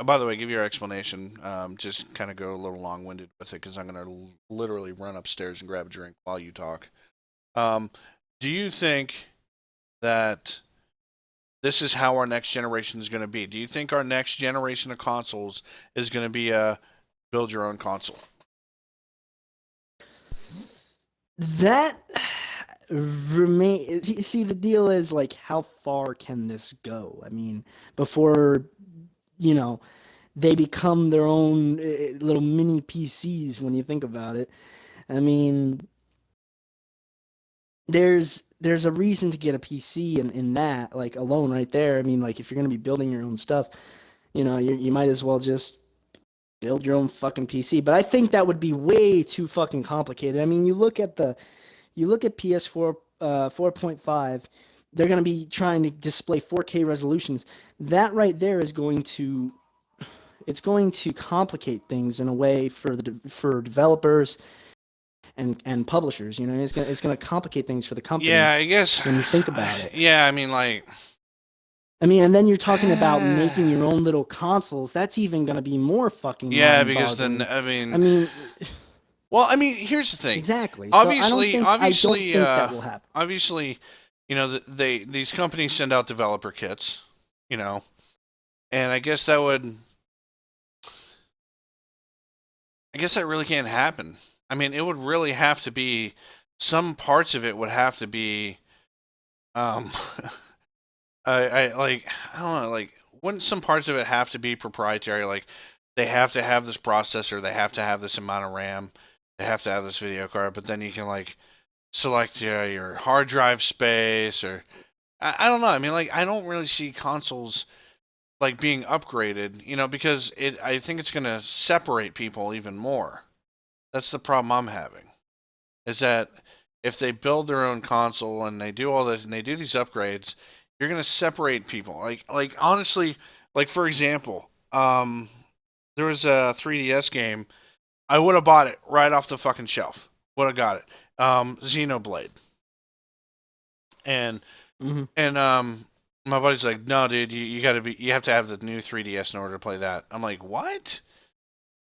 by the way, give your explanation. Just kind of go a little long-winded with it because I'm going to literally run upstairs and grab a drink while you talk. Do you think that this is how our next generation is going to be? Do you think our next generation of consoles is going to be a build your own console? That see, the deal is like, how far can this go? I mean, before they become their own little mini PCs. When you think about it, I mean, there's a reason to get a PC in that, like, alone right there. I mean, like, if you're going to be building your own stuff, you might as well just build your own fucking PC. But I think that would be way too fucking complicated. I mean, you look at PS4 4.5, they're going to be trying to display 4K resolutions. That right there is going to complicate things in a way for developers and publishers. You know, it's going to complicate things for the companies. Yeah, I guess when you think about it. Yeah, I mean, like. I mean, and then you're talking about making your own little consoles. That's even going to be more fucking mind-boggling. Because then well, I mean, here's the thing. Exactly. Obviously, so I don't think that will happen. Obviously, you know, these companies send out developer kits, you know, and I guess that really can't happen. I mean, it would really have to be, some parts of it would have to be, I don't know, like, wouldn't some parts of it have to be proprietary? Like, they have to have this processor, they have to have this amount of RAM, they have to have this video card, but then you can, like, select your hard drive space, or I don't know. I mean, like, I don't really see consoles like being upgraded, you know, because I think it's going to separate people even more. That's the problem I'm having. Is that if they build their own console and they do all this and they do these upgrades, you're going to separate people. Like honestly, like, for example, there was a 3DS game. I would have bought it right off the fucking shelf. Would have got it. Xenoblade. And my buddy's like, "No, dude, you have to have the new 3DS in order to play that." I'm like, "What?"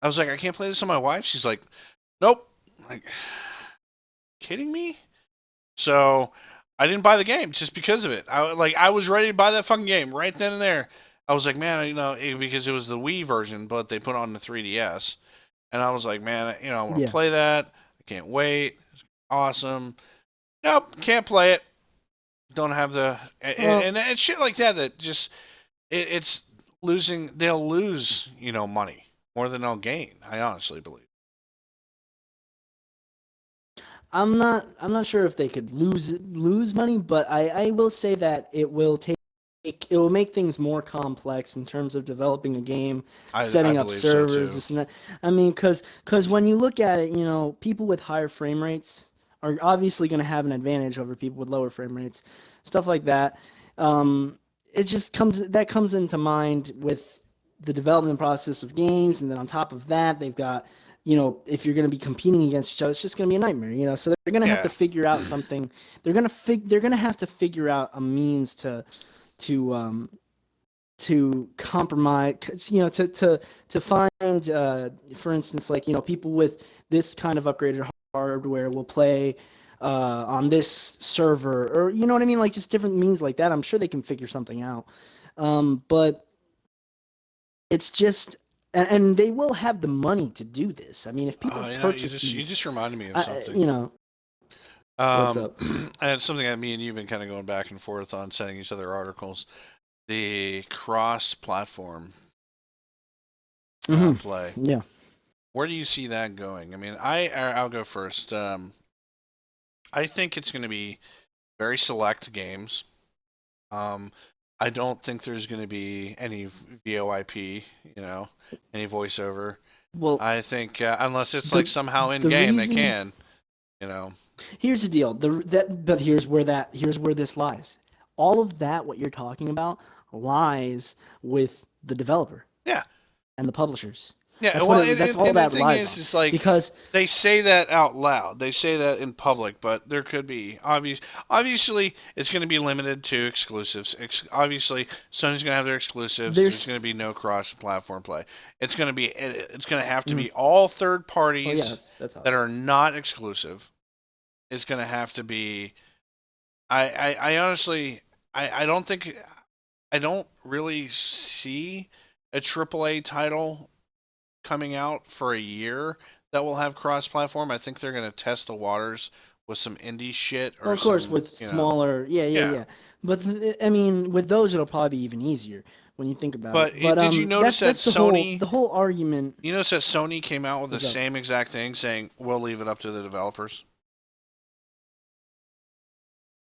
I was like, "I can't play this on my wife." She's like, "Nope." I'm like, kidding me? So I didn't buy the game just because of it. I was ready to buy that fucking game right then and there. I was like, man, you know, because it was the Wii version, but they put on the 3DS, and I was like, man, you know, I want to play that. I can't wait. It's awesome. Nope, can't play it. Don't have the and shit like that. That just it's losing. They'll lose, you know, money more than they'll gain. I honestly believe. I'm not sure if they could lose money, but I will say that it will make things more complex in terms of developing a game, setting up servers, this and that. I mean, because when you look at it, you know, people with higher frame rates are obviously going to have an advantage over people with lower frame rates, stuff like that. It just comes into mind with the development process of games, and then on top of that, they've got, you know, if you're going to be competing against each other, it's just going to be a nightmare, you know. So they're going to have to figure out something. They're going to have to figure out a means to compromise, you know, to find, for instance, like, you know, people with this kind of upgraded hardware will play on this server, or, you know what I mean, like, just different means like that. I'm sure they can figure something out, but it's just, and they will have the money to do this. I mean, if people purchase these, you just reminded me of something. You know, what's up? And it's something that me and you've been kind of going back and forth on, sending each other articles. The cross-platform play. Yeah. Where do you see that going? I mean, I'll go first. I think it's going to be very select games. I don't think there's going to be any VoIP, you know, any voiceover. Well, I think unless it's like somehow in game they can, you know. Here's the deal. But here's where this lies. All of that, what you're talking about, lies with the developer. Yeah. And the publishers. Yeah, that's all that lies on. Is like, because they say that out loud. They say that in public, but there could be obviously it's going to be limited to exclusives. Obviously, Sony's going to have their exclusives. There's going to be no cross-platform play. It's going to have to be all third parties that are not exclusive. It's going to have to be. I honestly I don't really see a AAA title coming out for a year that will have cross-platform. I think they're going to test the waters with some indie shit. Or of course, with smaller, yeah. But I mean, with those, it'll probably be even easier when you think about it. But did you notice that Sony? The whole argument. You notice that Sony came out with the same exact thing, saying we'll leave it up to the developers.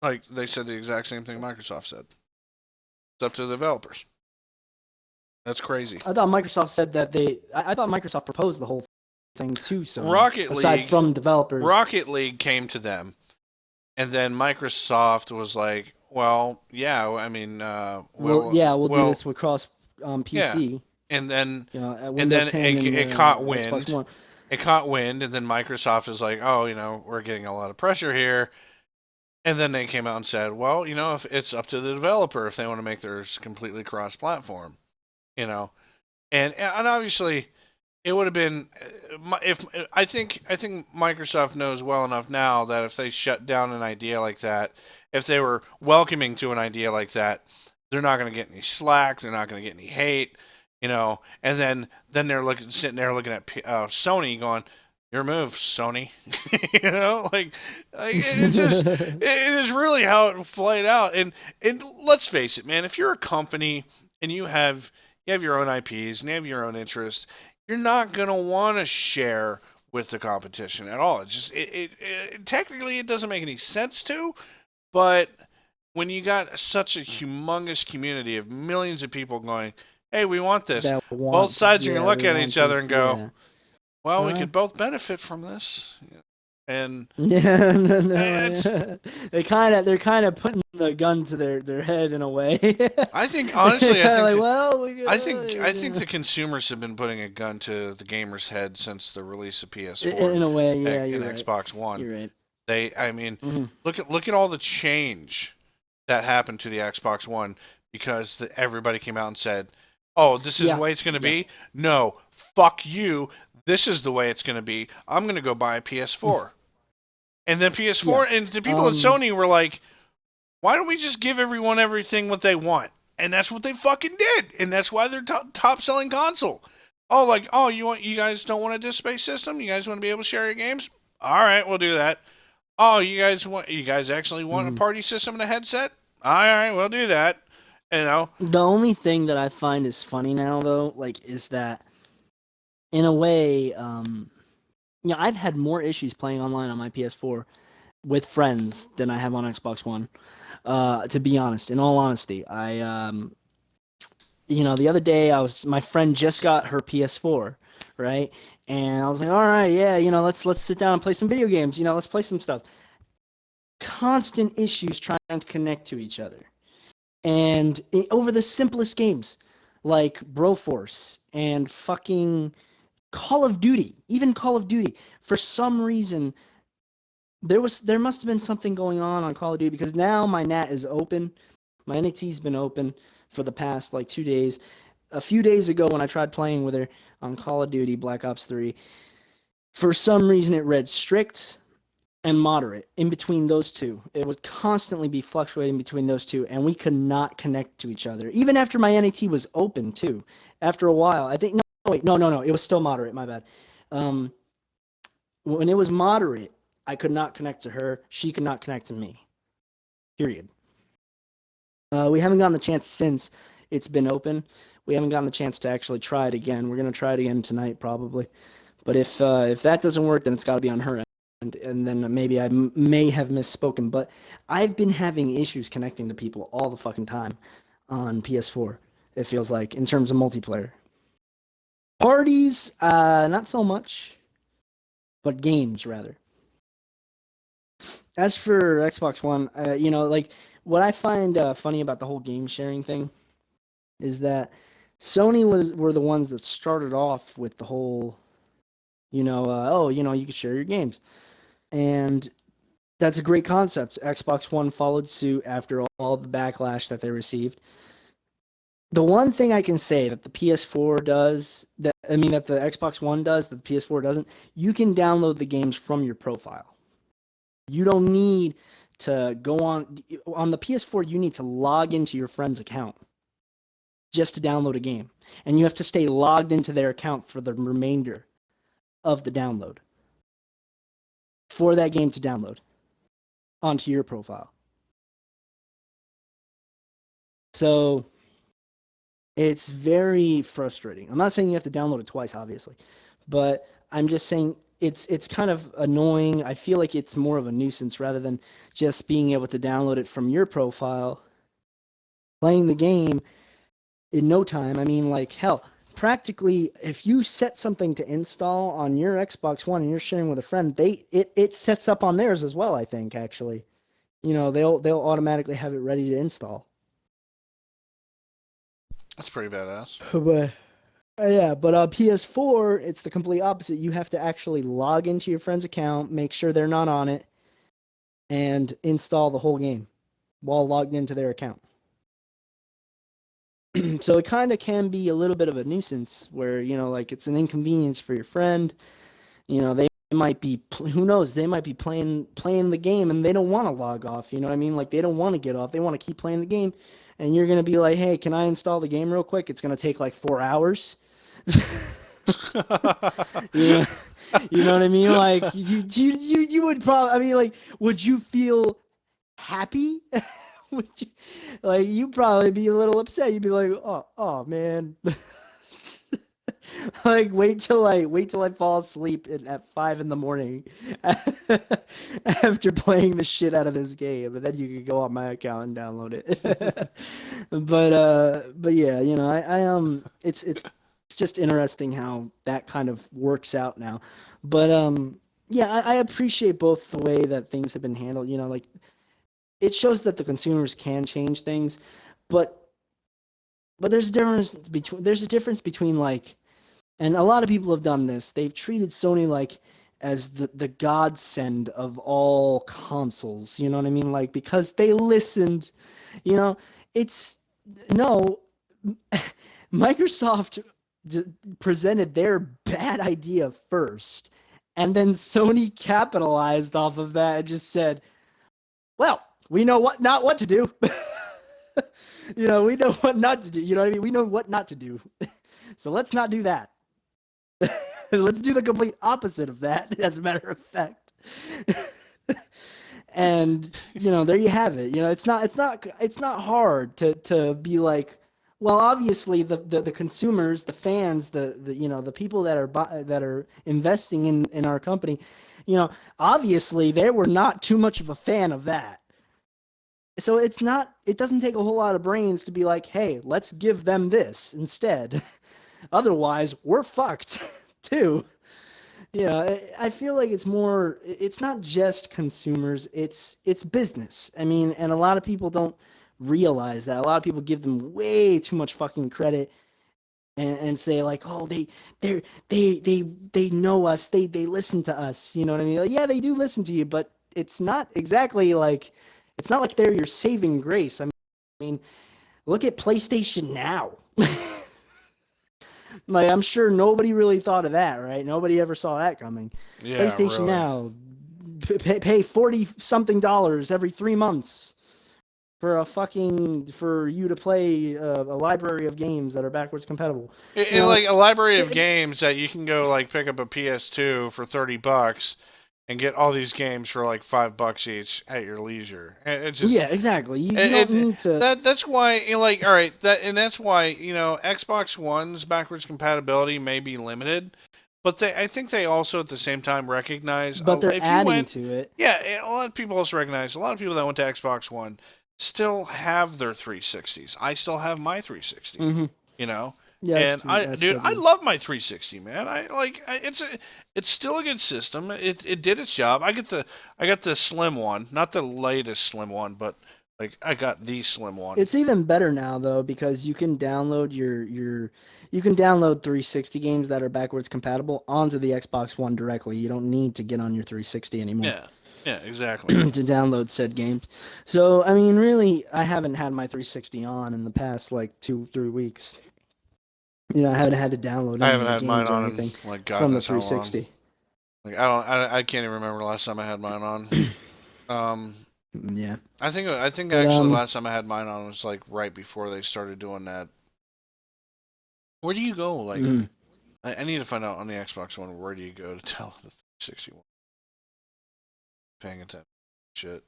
Like, they said the exact same thing Microsoft said. It's up to the developers. That's crazy. I thought Microsoft said that I thought Microsoft proposed the whole thing to Sony. Rocket aside League, from developers. Rocket League came to them, and then Microsoft was like, "Well, yeah, I mean, we'll do this with cross yeah," PC. and then Windows 10 it and caught Xbox wind. One. It caught wind, and then Microsoft is like, "Oh, we're getting a lot of pressure here." And then they came out and said, "Well, if it's up to the developer if they want to make theirs completely cross-platform, and obviously." It would have been if I think Microsoft knows well enough now that if they shut down an idea like that, if they were welcoming to an idea like that, they're not going to get any slack, they're not going to get any hate, and then they're sitting there looking at Sony going, "Your move, Sony," like it is really how it played out, and let's face it, man, if you're a company and you have your own IPs and you have your own interests, you're not going to want to share with the competition at all. It's just, technically, it doesn't make any sense to, but when you got such a humongous community of millions of people going, "Hey, we want this," both sides are going to look at each other and go, "Well, we could both benefit from this." And they're kind of putting the gun to their head in a way. I think honestly, I think think the consumers have been putting a gun to the gamers' head since the release of PS4 in a way, yeah, and you're right. Xbox One. You're right. Mm-hmm. look at all the change that happened to the Xbox One because everybody came out and said, "Oh, this is the way it's going to be." No, fuck you. This is the way it's going to be. I'm going to go buy a PS4. And then PS4 and the people at Sony were like, "Why don't we just give everyone everything what they want?" And that's what they fucking did. And that's why they're top selling console. You guys don't want a disk-based system? You guys want to be able to share your games? All right, we'll do that. Oh, you guys actually want a party system and a headset? All right, we'll do that. The only thing that I find is funny now, though, is that in a way, I've had more issues playing online on my PS4 with friends than I have on Xbox One. To be honest, in all honesty, I the other day my friend just got her PS4, right? And I was like, all right, yeah, let's sit down and play some video games. Let's play some stuff. Constant issues trying to connect to each other, and over the simplest games like Broforce and fucking Call of Duty. Even Call of Duty, for some reason, there must have been something going on Call of Duty, because now my NAT is open. My NAT's been open for the past 2 days. A few days ago when I tried playing with her on Call of Duty Black Ops 3, for some reason it read strict and moderate in between those two. It would constantly be fluctuating between those two, and we could not connect to each other. Even after my NAT was open too. After a while, I think no, it was still moderate, my bad. When it was moderate, I could not connect to her. She could not connect to me. Period. We haven't gotten the chance since it's been open. We haven't gotten the chance to actually try it again. We're going to try it again tonight, probably. But if that doesn't work, then it's got to be on her end. And then maybe I may have misspoken. But I've been having issues connecting to people all the fucking time on PS4, it feels like, in terms of multiplayer. Parties, not so much. But games, rather. As for Xbox One, what I find funny about the whole game sharing thing is that Sony were the ones that started off with the whole, you can share your games. And that's a great concept. Xbox One followed suit after all the backlash that they received. The one thing I can say that the PS4 does, that the Xbox One does, that the PS4 doesn't, you can download the games from your profile. You don't need to go on the PS4, you need to log into your friend's account just to download a game. And you have to stay logged into their account for the remainder of the download for that game to download onto your profile. So it's very frustrating. I'm not saying you have to download it twice, obviously, but I'm just saying it's kind of annoying. I feel like it's more of a nuisance rather than just being able to download it from your profile, playing the game, in no time. I mean, like, hell, practically, if you set something to install on your Xbox One and you're sharing with a friend, it sets up on theirs as well, I think, actually. They'll automatically have it ready to install. That's pretty badass. But yeah, but PS4, it's the complete opposite. You have to actually log into your friend's account, make sure they're not on it, and install the whole game while logged into their account. So it kind of can be a little bit of a nuisance where, like it's an inconvenience for your friend. They might be, who knows, they might be playing the game and they don't want to log off. You know what I mean? Like they don't want to get off. They want to keep playing the game. And you're going to be like, hey, can I install the game real quick? It's going to take like 4 hours. you know, you know what I mean? Like you would probably, I mean, like, would you feel happy? Would you, like, you'd probably be a little upset. You'd be like, oh man. Like wait till I fall asleep at 5 a.m. after playing the shit out of this game, and then you can go on my account and download it. But yeah, it's just interesting how that kind of works out now. But yeah, I appreciate both the way that things have been handled. Like it shows that the consumers can change things, but there's a difference between like. And a lot of people have done this. They've treated Sony like as the godsend of all consoles. You know what I mean? Like, because they listened, it's no. Microsoft presented their bad idea first, and then Sony capitalized off of that and just said, well, we know not what to do. We know what not to do. You know what I mean? We know what not to do. So let's not do that. Let's do the complete opposite of that, as a matter of fact. And there you have it. It's not hard to be like, well, obviously the consumers, the fans, the people that are investing in our company, obviously they were not too much of a fan of that. So it doesn't take a whole lot of brains to be like, hey, let's give them this instead. Otherwise, we're fucked too. I feel like it's not just consumers, it's business. I mean, and a lot of people don't realize that. A lot of people give them way too much fucking credit and say like, oh, they know us, they listen to us. You know what I mean? Like, yeah, they do listen to you, but it's not exactly like, it's not like they're your saving grace. I mean, look at PlayStation Now. Like, I'm sure nobody really thought of that, right? Nobody ever saw that coming. Yeah, PlayStation really. Now, pay $40-something every 3 months for you to play a library of games that are backwards compatible. Like a library of games that you can go like pick up a PS2 for $30 and get all these games for like $5 each at your leisure. It's just, yeah, exactly. You don't need to. That's why, like, all right, that's why Xbox One's backwards compatibility may be limited, but I think they also at the same time recognize. But they're adding to it. Yeah, a lot of people also recognize. A lot of people that went to Xbox One still have their 360s. I still have my 360. Mm-hmm. Yeah, and I love my 360, man. It's still a good system. It did its job. I got the slim one, not the latest slim one, but like I got the slim one. It's even better now though, because you can download you can download 360 games that are backwards compatible onto the Xbox One directly. You don't need to get on your 360 anymore. Yeah, exactly. To download said games. So I mean, really, I haven't had my 360 on in the past like 2-3 weeks. I haven't had to download. I haven't had mine on in, like, God from the knows how long. 360. Like I can't even remember the last time I had mine on. Yeah. I think actually last time I had mine on was like right before they started doing that. Where do you go? Like, I need to find out on the Xbox One. Where do you go to tell the 361? Paying attention. Shit.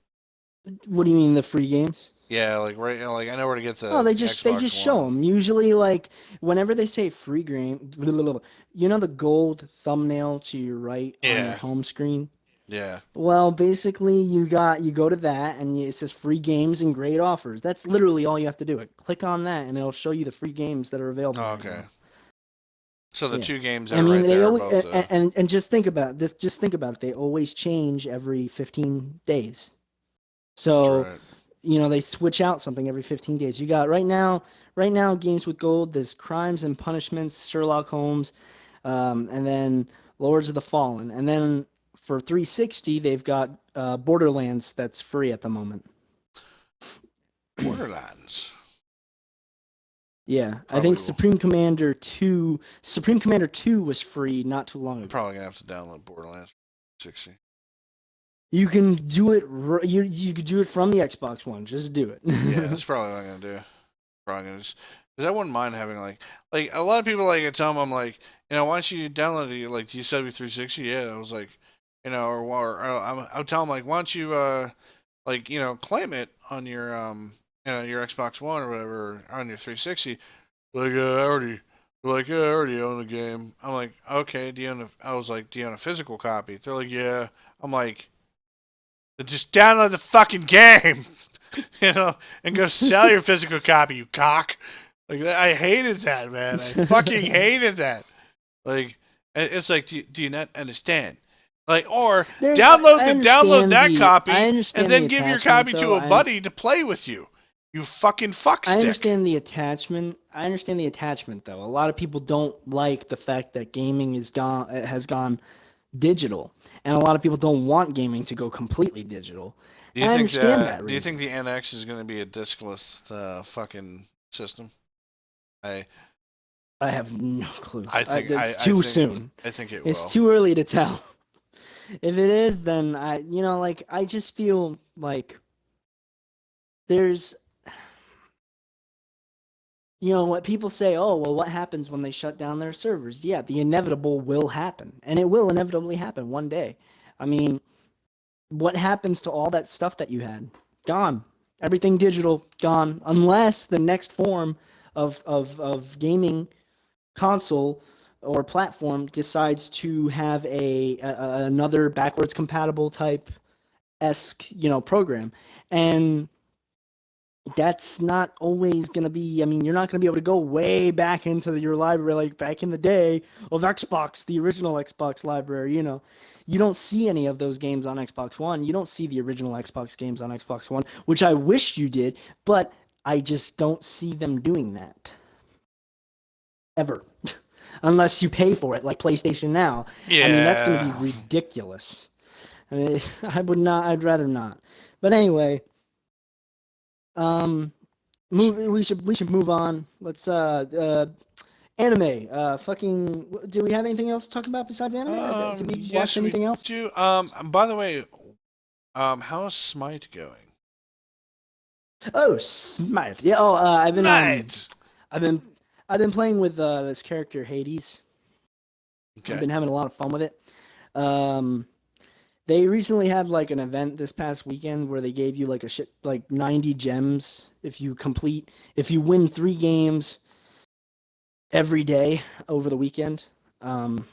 What do you mean, the free games? Yeah, like right. Like I know where to get the. Oh, they just show them. Usually, like whenever they say free game, the gold thumbnail to your right on your home screen. Yeah. Well, basically, you go to that, and it says free games and great offers. That's literally all you have to do. Click on that, and it'll show you the free games that are available Oh, right okay. now. So the Yeah, two games that I are mean right they there are always both and just think about this. Just think about it. They always change every 15 days. that's So right. they switch out something every 15 days. You got right now games with gold. There's Crimes and Punishments, Sherlock Holmes, and then Lords of the Fallen, and then for 360 they've got Borderlands that's free at the moment. Borderlands. Yeah, I think Probably will. Supreme Commander 2 was free not too long I'm ago. probably gonna have to download Borderlands 60. You can do it. You could do it from the Xbox One. Just do it. Yeah, that's probably what I'm gonna do. Probably gonna just because I wouldn't mind having like a lot of people like I tell them I'm like why don't you download it like do you sub 360? Yeah, I was like I'll tell them like why don't you like claim it on your your Xbox One or whatever or on your 360. I already own the game. I'm like, okay, I was like, do you own a physical copy? They're like, yeah. I'm like, just download the fucking game, and go sell your physical copy, you cock. Like, I hated that, man. I fucking hated that. Like, it's like, do you not understand? Like, or download that I copy and understand the then give your attachment copy though. to a buddy to play with you. You fucking I fuckstick. understand the attachment. I understand the attachment though. A lot of people don't like the fact that gaming has gone digital, and a lot of people don't want gaming to go completely digital. And I understand that Do you think reason. the NX is going to be a discless fucking system? I I have no clue. I think It's too soon. I think it It's will. too early to tell. If it is, then like I just feel like there's what people say, oh, well, what happens when they shut down their servers? Yeah, the inevitable will happen, and it will inevitably happen one day. I mean, what happens to all that stuff that you had? Gone. Everything digital, gone, unless the next form of gaming console or platform decides to have another backwards compatible type esque program, and that's not always going to be. I mean, you're not going to be able to go way back into your library like back in the day of Xbox, the original Xbox library. You don't see any of those games on Xbox One. You don't see the original Xbox games on Xbox One, which I wish you did, but I just don't see them doing that ever. Unless you pay for it like PlayStation Now. I mean, that's going to be Yeah. ridiculous. I mean, I would not. I'd rather not. But anyway, um, we should move on. Let's anime. Fucking. Do we have anything else to talk about besides anime? Did we watch Yes, we anything else? do. By the way, how's Smite going? Oh, Smite. Yeah. Oh, Smite. I've been, I've been playing with this character Hades. I've Okay. been having a lot of fun with it. Um, they recently had like an event this past weekend where they gave you like a shit like 90 gems if you win 3 games every day over the weekend. Um,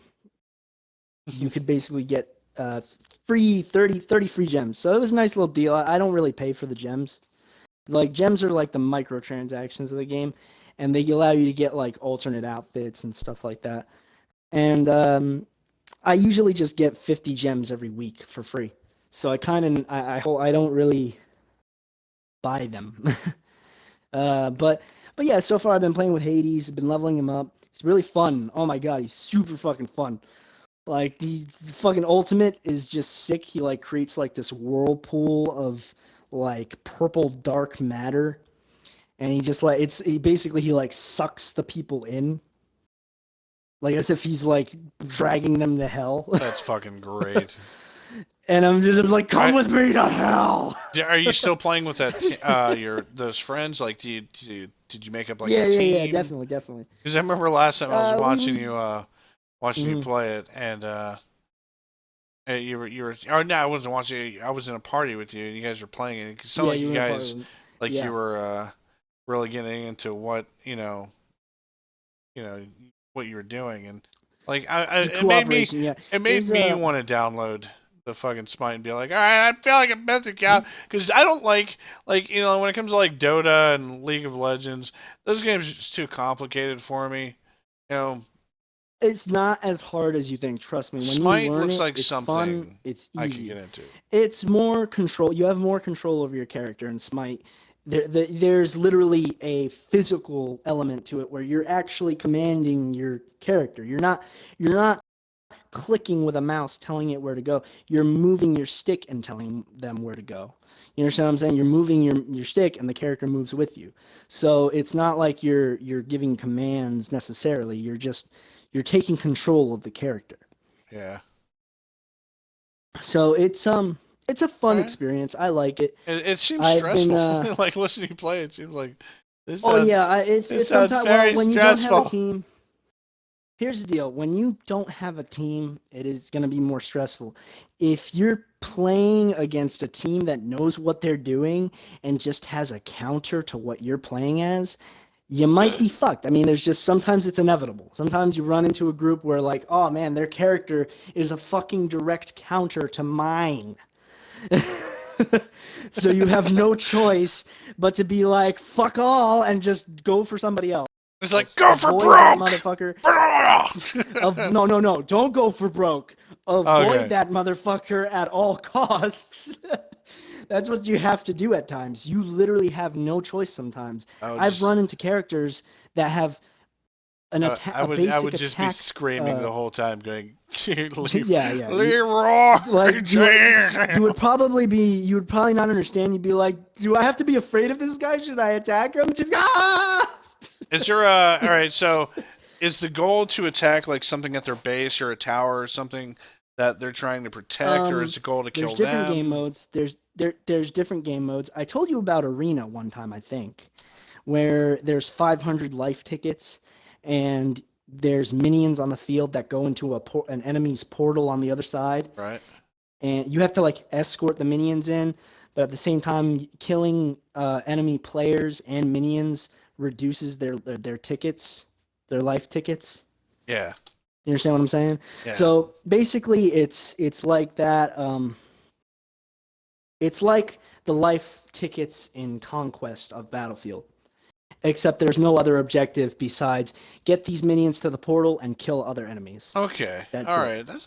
you could basically get free 30 free gems. So it was a nice little deal. I don't really pay for the gems. Like gems are like the microtransactions of the game, and they allow you to get like alternate outfits and stuff like that. And I usually just get 50 gems every week for free. So I kind of I don't really buy them. But yeah, so far I've been playing with Hades. I've been leveling him up. He's really fun. Oh my god, he's super fucking fun. Like the fucking ultimate is just sick. He like creates like this whirlpool of like purple dark matter, and he just like he basically he like sucks the people in, like as if he's like dragging them to hell. That's fucking great. And I'm like, come I, with me to hell. are you still playing with that? Your those friends? Like, did you make up like a Yeah, team? definitely, definitely. Because I remember last time I was watching We you watching you mhm. play it, and you were. Or no, I wasn't watching. I was in a party with you, and you guys were playing it. It sounded Yeah, like you you were in a part guys of it. like you Yeah, were really getting into what you know what you were doing, and like the cooperation. Yeah, it made there's me a want to download the fucking Smite and be like, all right, I feel like I'm missing out because I don't like when it comes to like Dota and League of Legends, those games are just too complicated for me. You know, It's not as hard as you think. Trust me. When you Smite learn looks it, like it's fun. something It's I can get easy. into. It's more control. You have more control over your character in Smite. There's literally a physical element to it where you're actually commanding your character. You're not clicking with a mouse telling it where to go. You're moving your stick and telling them where to go. You understand what I'm saying? You're moving your stick and the character moves with you. So it's not like you're giving commands necessarily. You're taking control of the character. Yeah. So it's a All fun right. experience. I like it. It seems I've been stressful. Like listening to you play, it seems like this oh yeah, sounds it's sounds sometimes well very when you don't have a stressful. team. Here's the deal. When you don't have a team, it is going to be more stressful. If you're playing against a team that knows what they're doing and just has a counter to what you're playing as, you might be fucked. I mean, there's just sometimes it's inevitable. Sometimes you run into a group where like, oh man, their character is a fucking direct counter to mine. So you have no choice but to be like, fuck all and just go for somebody else. It's like go for Avoid that broke. motherfucker. No, don't go for broke. Avoid Okay. that motherfucker at all costs. That's what you have to do at times. You literally have no choice sometimes. I've run into characters that have a I basic would just be attack. screaming the whole time, going, "Leave, Yeah. Leroy Like James." you would probably not understand. You'd be like, do I have to be afraid of this guy? Should I attack him? Just Is there a all right? So, is the goal to attack like something at their base or a tower or something that they're trying to protect, or is the goal to There's kill different game them? modes. There's different game modes. I told you about Arena one time, I think, where there's 500 life tickets and there's minions on the field that go into an enemy's portal on the other side, Right. and you have to like escort the minions in, but at the same time, killing enemy players and minions reduces their tickets, their life tickets. Yeah. You understand what I'm saying? Yeah. So basically, it's like that. It's like the life tickets in Conquest of Battlefield, except there's no other objective besides get these minions to the portal and kill other enemies. Okay. That's All it. right. That's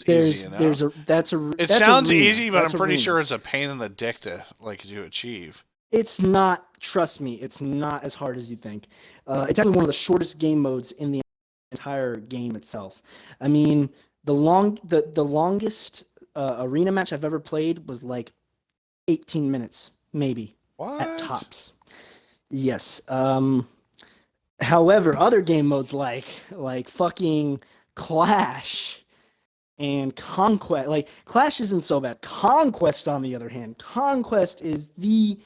easy There's enough. a It that's sounds Arena. easy, but I'm That's pretty Arena. sure it's a pain in the dick to achieve. It's not. Trust me, it's not as hard as you think. It's actually one of the shortest game modes in the entire game itself. I mean, the longest arena match I've ever played was like 18 minutes, maybe at What? tops. Yes. However, other game modes like fucking Clash and Conquest, like Clash isn't so bad. Conquest, on the other hand, Conquest is the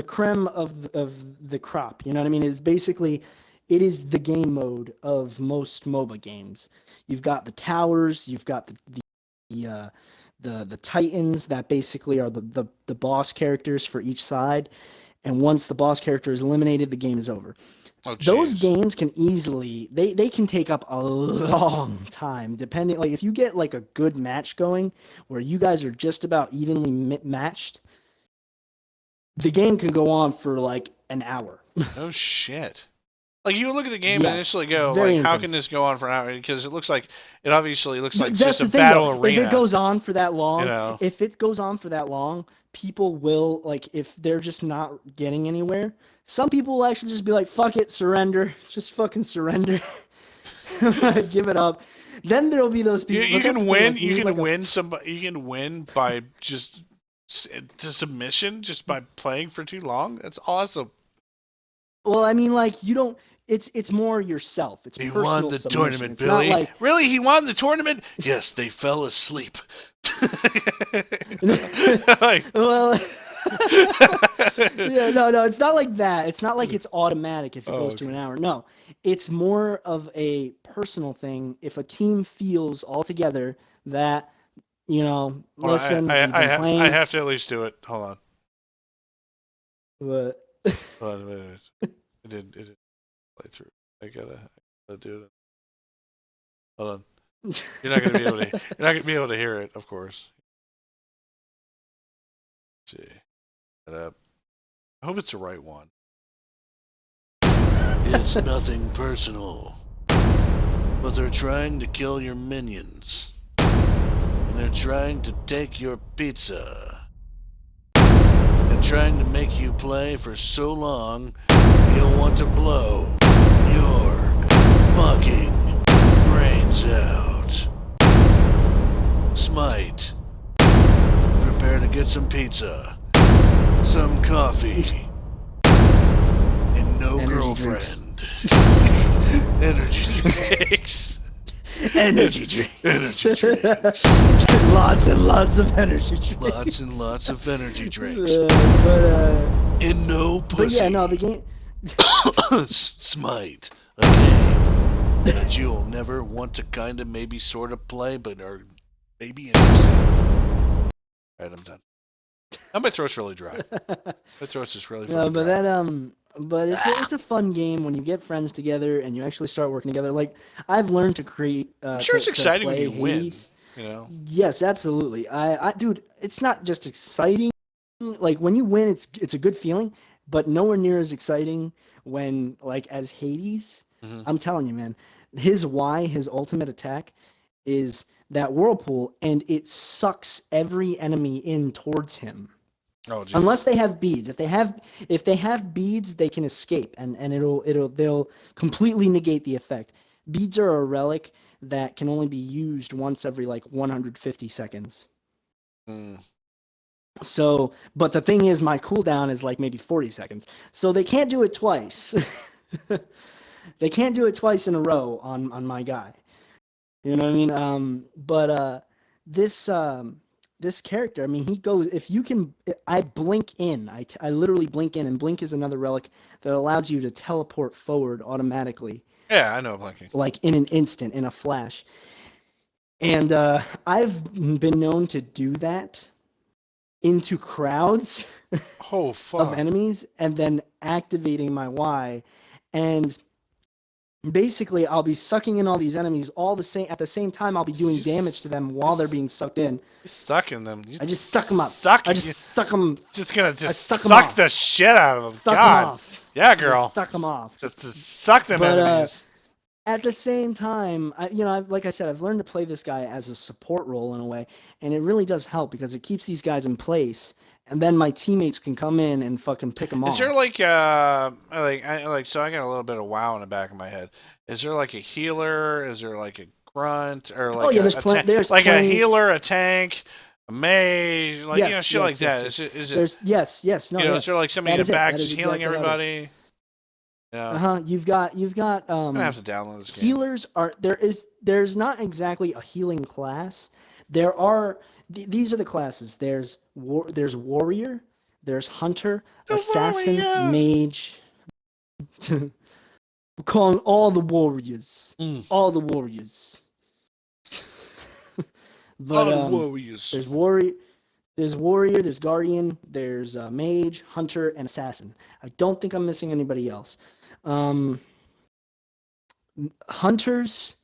creme of the crop. You know what I mean? It's basically it is the game mode of most MOBA games. You've got the towers, you've got the the Titans that basically are the boss characters for each side. And once the boss character is eliminated, the game is over. Oh, Those jeez. games can easily they can take up a long time depending, like if you get like a good match going where you guys are just about evenly matched, the game can go on for like an hour. No shit. Like you look at the game and initially Yes, go, like, very how can intense. this go on for an hour? Because it obviously looks like That's just a the thing though. battle If it arena. goes on for that You long, know. people will like if they're just not getting anywhere. Some people will actually just be like, "Fuck it, surrender. Just fucking surrender. Give it up." Then there'll be those people. You But that's can the thing. win. Like you need like a You can win by just to submission just by playing for too long. That's awesome. well, I mean, like you don't. It's more yourself. It's He won personal the submission. tournament, It's not Billy. like Really? He won the tournament? Yes, they fell asleep. Like, well. Yeah, no, it's not like that. It's not like it's automatic if it goes to an hour. No, it's more of a personal thing. If a team feels all together that, hold on, listen, we've been I playing. have to at least do it. Hold on. But Hold on, wait. It didn't play through. I gotta do it. Hold on. You're not gonna be able to hear it, of course. see. I hope it's the right one. It's nothing personal, but they're trying to kill your minions, and they're trying to take your pizza, and trying to make you play for so long you'll want to blow your fucking brains out. Smite. Prepare to get some pizza, some coffee, and no Energy girlfriend. Energy drinks. Energy drinks. Energy drinks. Lots and lots of energy drinks. Lots and lots of energy drinks. And no pussy. But yeah, no, the game. Smite. A game that you'll never want to kind of maybe sort of play, but are maybe interested in. Alright, I'm done. Now my throat's really dry. My throat's just really No, but dry. but it's a fun game when you get friends together and you actually start working together. Like I've learned to create. I'm sure it's exciting when you Hades. win. You know. Yes, absolutely. Dude, it's not just exciting. Like when you win, it's a good feeling, but nowhere near as exciting when like as Hades. Mm-hmm. I'm telling you, man, his ultimate attack, is that whirlpool, and it sucks every enemy in towards him. Oh, geez. Unless they have beads. If they have beads, they can escape, and they'll completely negate the effect. Beads are a relic that can only be used once every like 150 seconds. Mm. So, but the thing is, my cooldown is like maybe 40 seconds. So they can't do it twice. They can't do it twice in a row on my guy. You know what I mean? This character, I mean, he goes, if you can, I blink in. I literally blink in, and blink is another relic that allows you to teleport forward automatically. Yeah, I know blinking. Like in an instant, in a flash. And I've been known to do that into crowds of enemies, and then activating my Y, and basically I'll be sucking in all these enemies at the same time. I'll be doing damage to them while they're being sucked in. Sucking them. I just suck them up. Suck I just suck them. Just gonna suck off. The shit out of them. Suck God. them off. Yeah, girl. Suck them off. Just to suck them enemies. At the same time, like I said, I've learned to play this guy as a support role in a way, and it really does help because it keeps these guys in place, and then my teammates can come in and fucking pick them off. Is there so I got a little bit of WoW in the back of my head. Is there like a healer? Is there like a grunt or like there's like a healer, a tank, a mage, like shit like that? Is it? Yes. No, is there like somebody in the back just healing everybody? Yeah. You've got. I'm gonna have to download this game. Healers there's not exactly a healing class. There are these are the classes. There's warrior, there's hunter, assassin, mage. I'm calling all the warriors. All the warriors. But all the warriors. There's warrior, there's guardian, there's mage, hunter, and assassin. I don't think I'm missing anybody else. Hunters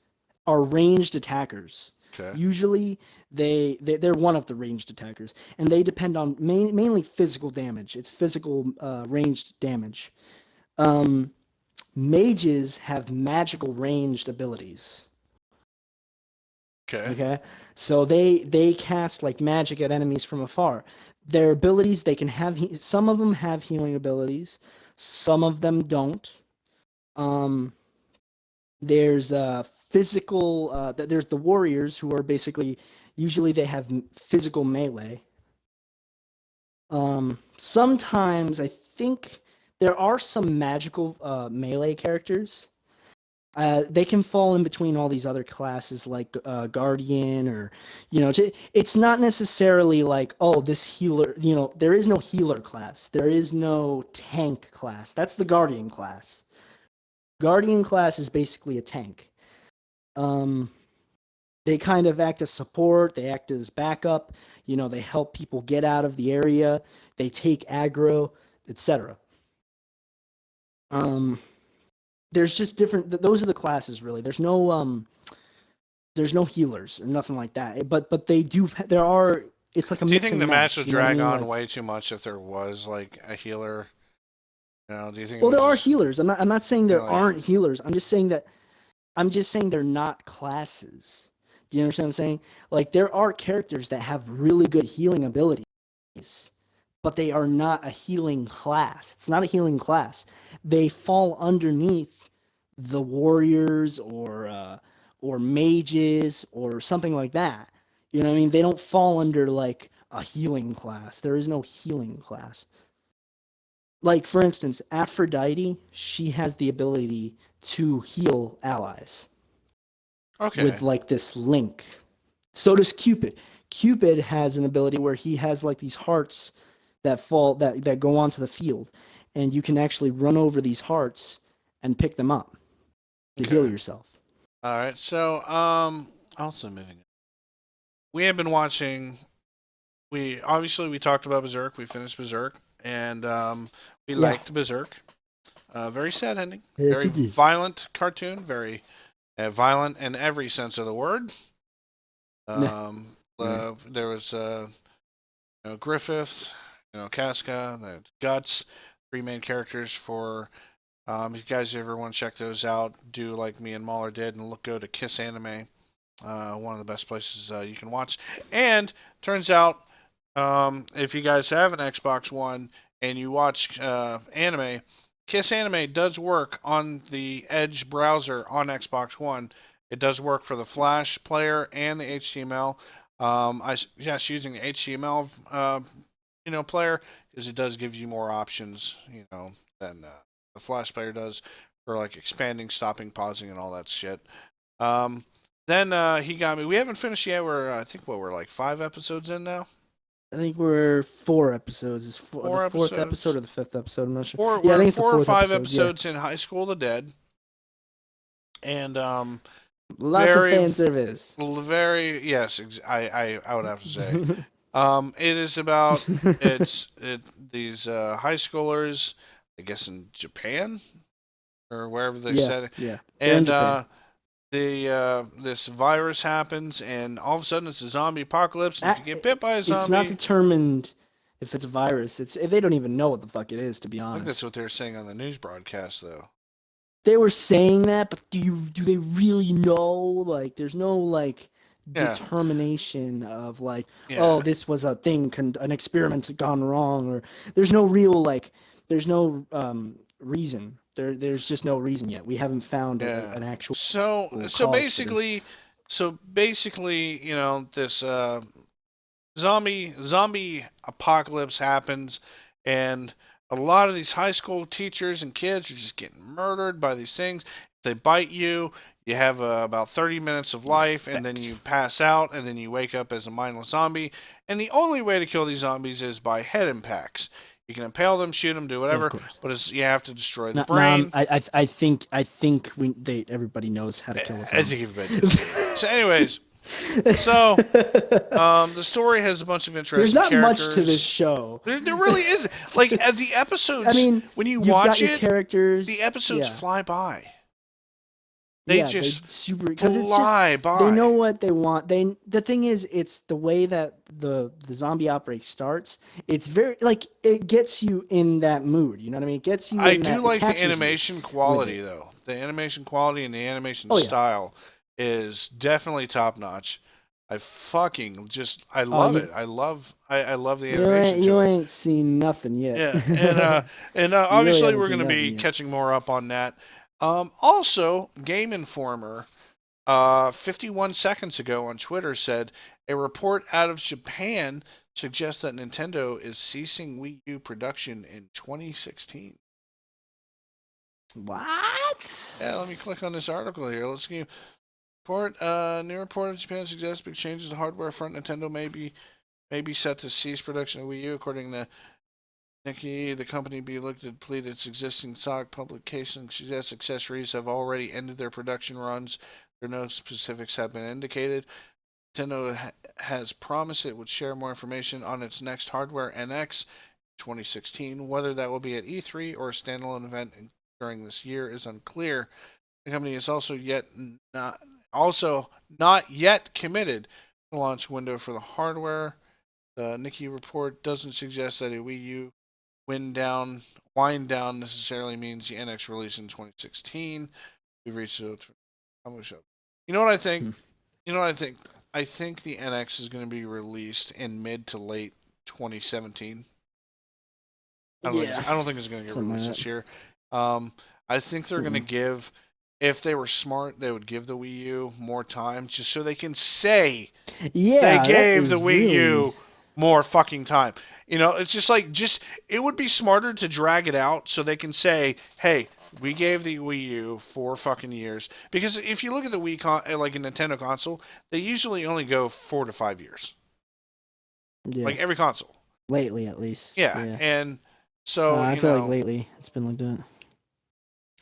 are ranged attackers. Okay. Usually they're one of the ranged attackers, and they depend on mainly physical damage. It's physical ranged damage. Mages have magical ranged abilities. Okay. So they cast like magic at enemies from afar. Their abilities, they can have some of them have healing abilities, some of them don't. There's physical. There's the warriors who are basically usually they have physical melee. Sometimes I think there are some magical melee characters. They can fall in between all these other classes like guardian or it's not necessarily like, oh, this healer, there is no healer class. There is no tank class. That's the guardian class. Guardian class is basically a tank. They kind of act as support, they act as backup, they help people get out of the area, they take aggro, etc. There's just different. Those are the classes, really. There's no healers or nothing like that. But they do. There are it's like a Do you mix think and the match match. would You know what I drag mean? on Like, way too much if there was like a healer? Do you think it well, would there are just healers. I'm not saying there like aren't healers. I'm just saying they're not classes. Do you understand what I'm saying? Like there are characters that have really good healing abilities, but they are not a healing class. It's not a healing class. They fall underneath the warriors or mages or something like that. You know what I mean? They don't fall under like a healing class. There is no healing class. Like for instance, Aphrodite, she has the ability to heal allies okay? with like this link. So does Cupid. Cupid has an ability where he has like these hearts that go onto the field, and you can actually run over these hearts and pick them up to heal Okay. yourself. All right. So also moving. We have been watching. We talked about Berserk. We finished Berserk, and we Yeah. liked Berserk. Very sad ending. Yes, Very you did. violent cartoon. Very violent in every sense of the word. Nah. Right. There was Griffith, Casca, the Guts, three main characters for. If you guys ever want to check those out, do like me and Mauler did and go to Kiss Anime. One of the best places you can watch. And turns out, if you guys have an Xbox One and you watch anime, Kiss Anime does work on the Edge browser on Xbox One. It does work for the Flash player and the HTML. I suggest using the HTML, player because it does give you more options, than the Flash player does for like expanding, stopping, pausing, and all that shit. Um, then he got me. We haven't finished yet. I think we're like 5 episodes in now. I think we're 4 episodes. Is the Four fourth episode episodes. or the fifth episode? I'm not sure. Four. Yeah, I We're think it's the 4 or 5 fourth episode. Yeah, episodes in High School of the Dead, and lots of very, fan service. very yes. I would have to say, it is about these high schoolers, I guess in Japan or wherever they Yeah, said it, yeah. They're in and Japan. this virus happens, and all of a sudden it's a zombie apocalypse. And if you get bit by a It's not zombie, determined if it's a virus. It's they don't even know what the fuck it is, to be I think that's what honest. they were saying on the news broadcast, though. They were saying that, but do they really know? Like, there's no like Yeah, determination of like, yeah, oh, this was a thing, an experiment gone wrong, or there's no real like, there's no reason. There's just no reason yet. We haven't found yeah. an actual So cause for this. basically, this zombie apocalypse happens, and a lot of these high school teachers and kids are just getting murdered by these things. They bite you. You have about 30 minutes of life, and then you pass out, and then you wake up as a mindless zombie. And the only way to kill these zombies is by head impacts. You can impale them, shoot them, do Of whatever, course. but you have to destroy the No, brain. I think everybody knows how to kill a I zombie. think everybody does. So, anyways, so the story has a bunch of There's interesting not characters. much to this show. There really is. Like the episodes. I mean, when you you've watch got your it, characters. the episodes Yeah, fly by. They yeah, they just super because it's just fly by. they know what they want. The thing is, it's the way that the zombie outbreak starts. It's very like it gets you in that mood. You know what I mean? It gets you I in do that. It like the catches you animation with quality it. though. The animation quality and the animation Oh yeah. style is definitely top notch. I Oh, love it. I love the you animation ain't to you it. ain't seen nothing yet. Yeah, and You really obviously haven't we're going seen to nothing be yet. catching more up on that. Also, Game Informer, 51 seconds ago on Twitter said a report out of Japan suggests that Nintendo is ceasing Wii U production in 2016. What? Yeah, let me click on this article here. Let's see. New report of Japan suggests big changes to hardware front. Nintendo may be set to cease production of Wii U, according to Nikki. The company be looked to complete its existing stock publication. Suggests accessories have already ended their production runs. There no specifics have been indicated. Nintendo has promised it would share more information on its next hardware NX 2016. Whether that will be at E3 or a standalone event during this year is unclear. The company is also not yet committed to launch window for the hardware. The Nikki report doesn't suggest that a Wii U wind down necessarily means the NX released in 2016. We've reached a You know what I think? Hmm. You know what I think? I think the NX is going to be released in mid to late 2017. Yeah, I don't think it's going to get something released like this that. year. I think they're going to give, if they were smart, they would give the Wii U more time just so they can say they Yeah, that gave the is Wii really. U more fucking time. It's just like it would be smarter to drag it out so they can say, "Hey, we gave the Wii U 4 fucking years." Because if you look at the like a Nintendo console, they usually only go 4 to 5 years, Yeah, like every console. lately at least. Yeah, Yeah, and so I feel like lately it's been like that.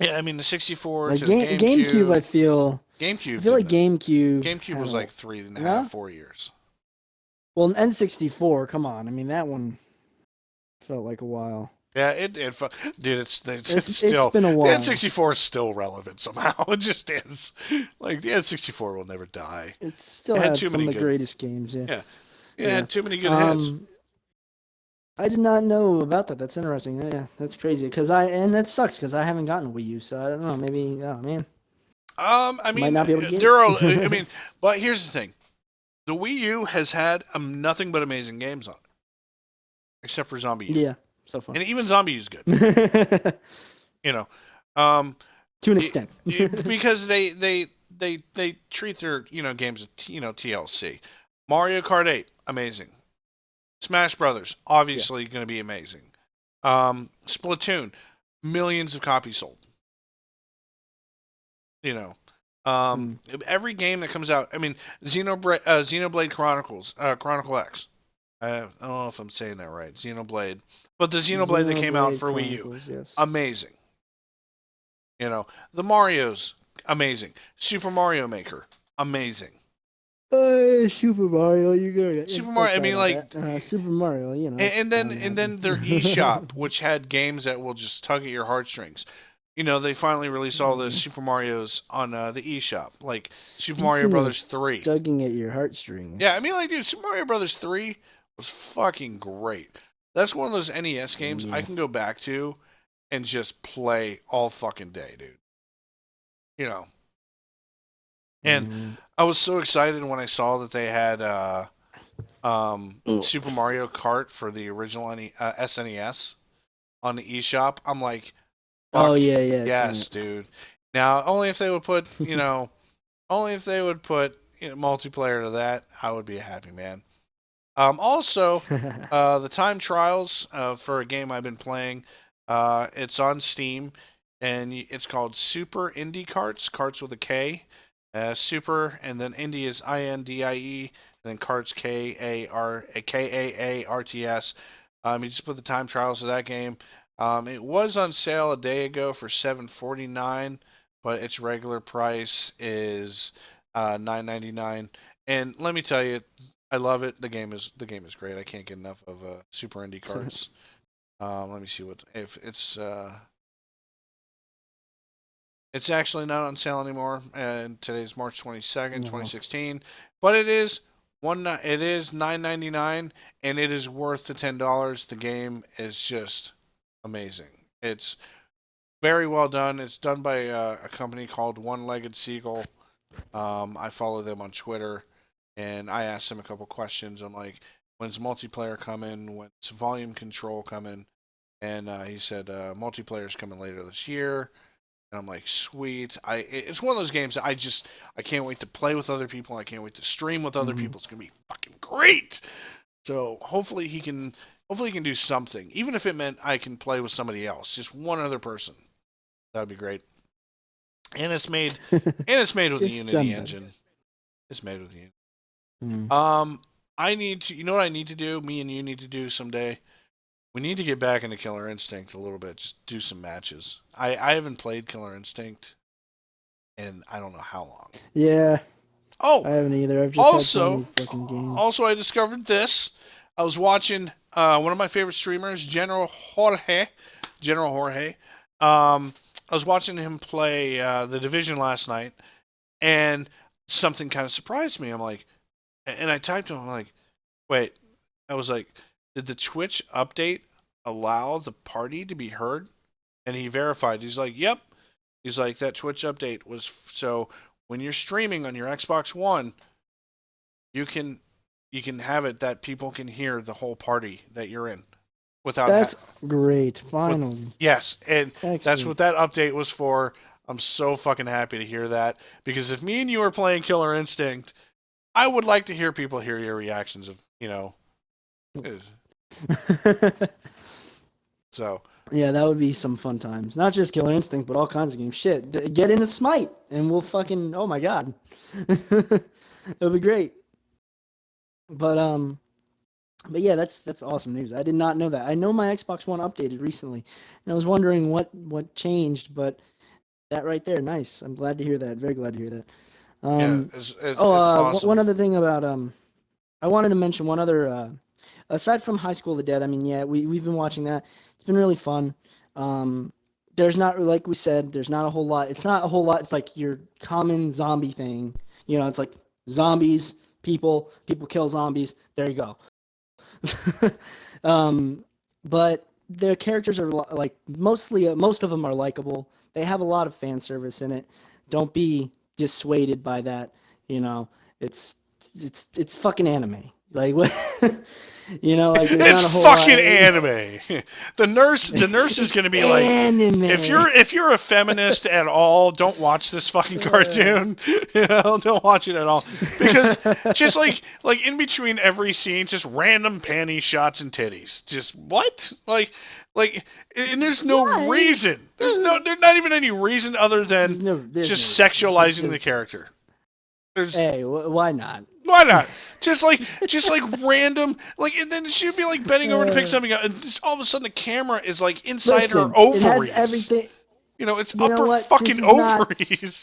yeah, I mean the 64 Like to the GameCube, GameCube. I GameCube feel like didn't. GameCube GameCube had was a like three and a half, no. 4 years. Well, an N64, come on. I mean, that one felt like a while. Yeah, dude, it's It's still been a the while. N64 is still relevant somehow. It just is. Like the N64 will never die. It still It had had too some many of the good. greatest games. Yeah, Yeah, it yeah. had too many good hits. Um, I did not know about that. That's interesting. Yeah, that's crazy. And that sucks because I haven't gotten a Wii U, so I don't know. Maybe, oh man, I might mean, not be able to get there are. I it. mean, but here's the thing: the Wii U has had nothing but amazing games on it, except for Zombie U, Yeah, so far. and even Zombie U is good. To You know, um, an extent. because they treat their games as TLC. Mario Kart 8, amazing. Smash Brothers, Yeah. obviously going to be amazing. Splatoon, millions of copies sold. You know, Mm. every game that comes out. I mean, Xenoblade Chronicles, Chronicle X. I don't know if I'm saying that right, Xenoblade, but the Xenoblade that came out Xenoblade for Wii U, Chronicles, yes. amazing. The Mario's amazing. Super Mario Maker, amazing. Super Mario, you go. Super Mario. I Sorry mean, about like, that. Super Mario, it's and then bound to and happen. then their eShop, which had games that will just tug at your heartstrings. They finally released all the Mm. Super Mario's on the eShop, like Super Mario Speaking of Brothers 3. tugging at your Yeah, I heartstrings, mean, like, dude, Super Mario Brothers 3 was fucking great. That's one of those NES games I yeah. can go back to and just play all fucking day, dude. You know, and Mm. I was so excited when I saw that they had Ugh. Super Mario Kart for the original SNES on the eShop. I'm like, Oh fuck yeah, yeah, I've seen yes, dude. Now, it. only if they would put multiplayer to that, I would be a happy man. Also, the time trials for a game I've been playing, it's on Steam, and it's called Super Indie Carts, carts with a K. Super, and then Indie is INDIE, and then Carts KAARTS. You just put the time trials of that game. It was on sale a day ago for $7.49, but its regular price is $9.99. And let me tell you, I love it. The game is great. I can't get enough of Super Indie Carts. Let me see what if it's actually not on sale anymore. And today's March 22nd, No. 2016. But it is $9.99, and it is worth the $10. The game is just amazing. It's very well done. It's done by a company called One Legged Seagull. I follow them on Twitter, and I asked them a couple questions. I'm like, when's multiplayer coming? When's volume control coming? And he said multiplayer's coming later this year. And I'm like, sweet. It's one of those games that I can't wait to play with other people. I can't wait to stream with other Mhm. people. It's gonna be fucking great. So hopefully he can do something, even if it meant I can play with somebody else, just one other person. That'd be great. And it's made with the Just Unity somebody. engine. It's made with the Unity. Mm. I need to. You know what I need to do? Me and you need to do someday. We need to get back into Killer Instinct a little bit. Just do some matches. I haven't played Killer Instinct in I don't know how long. Yeah, Oh, I haven't either. I've just had so also, many fucking games. also I discovered this. I was watching one of my favorite streamers, General Jorge. General Jorge. I was watching him play the Division last night, and something kind of surprised me. I'm like, and I typed to him, I'm like, wait, I was like, did the Twitch update allow the party to be heard? And he verified. He's like, yep. He's like, that Twitch update was so when you're streaming on your Xbox One, you can have it that people can hear the whole party that you're in without. That's great. Finally. Yes, and Excellent. That's what that update was for. I'm so fucking happy to hear that because if me and you are playing Killer Instinct, I would like to hear people hear your reactions of, So. Yeah, that would be some fun times. Not just Killer Instinct, but all kinds of games. Shit, get into Smite, and we'll fucking. Oh my god, it'll be great. But yeah, that's awesome news. I did not know that. I know my Xbox One updated recently, and I was wondering what changed, but that right there, nice. I'm glad to hear that. Very glad to hear that. It's awesome. One other thing about I wanted to mention one other. Aside from High School of the Dead, I mean, yeah, we've been watching that. It's been really fun. There's not, like we said, there's not a whole lot. It's not a whole lot. It's like your common zombie thing. It's like zombies, people kill zombies. There you go. But their characters are like most of them are likable. They have a lot of fan service in it. Don't be dissuaded by that. It's fucking anime. Like what? Like there's it's not a whole fucking lot. Anime. The nurse is going to be like, anime. if you're a feminist at all, don't watch this fucking cartoon. Don't watch it at all because just like in between every scene, just random panty shots and titties. Just what? Like, and there's no reason. There's not even any reason other than just sexualizing the character. Hey, why not? Why not? Just like random, and then she'd be like bending over to pick something up, and just all of a sudden the camera is like inside her ovaries. It has everything. It's upper fucking ovaries.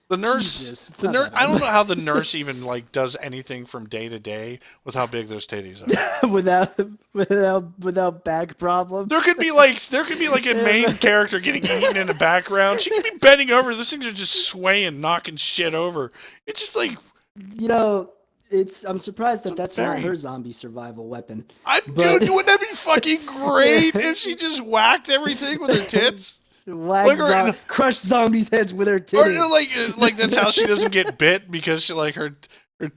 The nurse, I don't know how the nurse even does anything from day to day with how big those titties are. without back problems. There could be a main character getting eaten in the background. She could be bending over. Those things are just swaying, knocking shit over. It's just like. I'm surprised that's not her zombie survival weapon. Dude, wouldn't that be fucking great if she just whacked everything with her tits? Crush zombies' heads with her titties. Or like that's how she doesn't get bit because her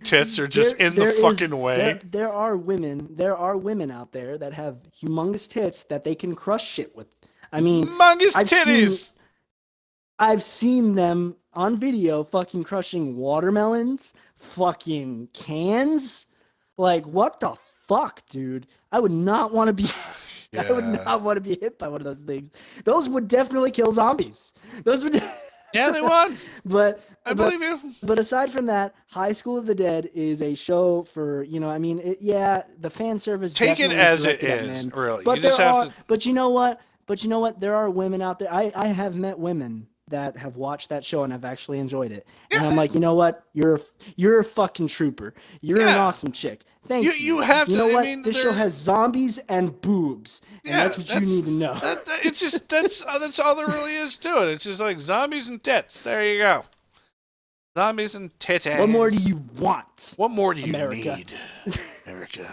tits are just fucking way. There are women out there that have humongous tits that they can crush shit with. I mean, humongous titties. I've seen them on video fucking crushing watermelons, fucking cans. Like, what the fuck, dude? I would not want to be I would not want to be hit by one of those things. Those would definitely kill zombies. Yeah, they would. But I believe you. But aside from that, High School of the Dead is a show for, the fan service. Take it as it is, really. But But you know what? There are women out there. I have met women that have watched that show and have actually enjoyed it. Yeah. And I'm like, you know what? You're a fucking trooper. You're an awesome chick. Thank you. You have to. You know what? This show has zombies and boobs. And that's what you need to know. It's just that's all there really is to it. It's just like zombies and tits. There you go. Zombies and titties. What more do you want? What more do you America? need? America.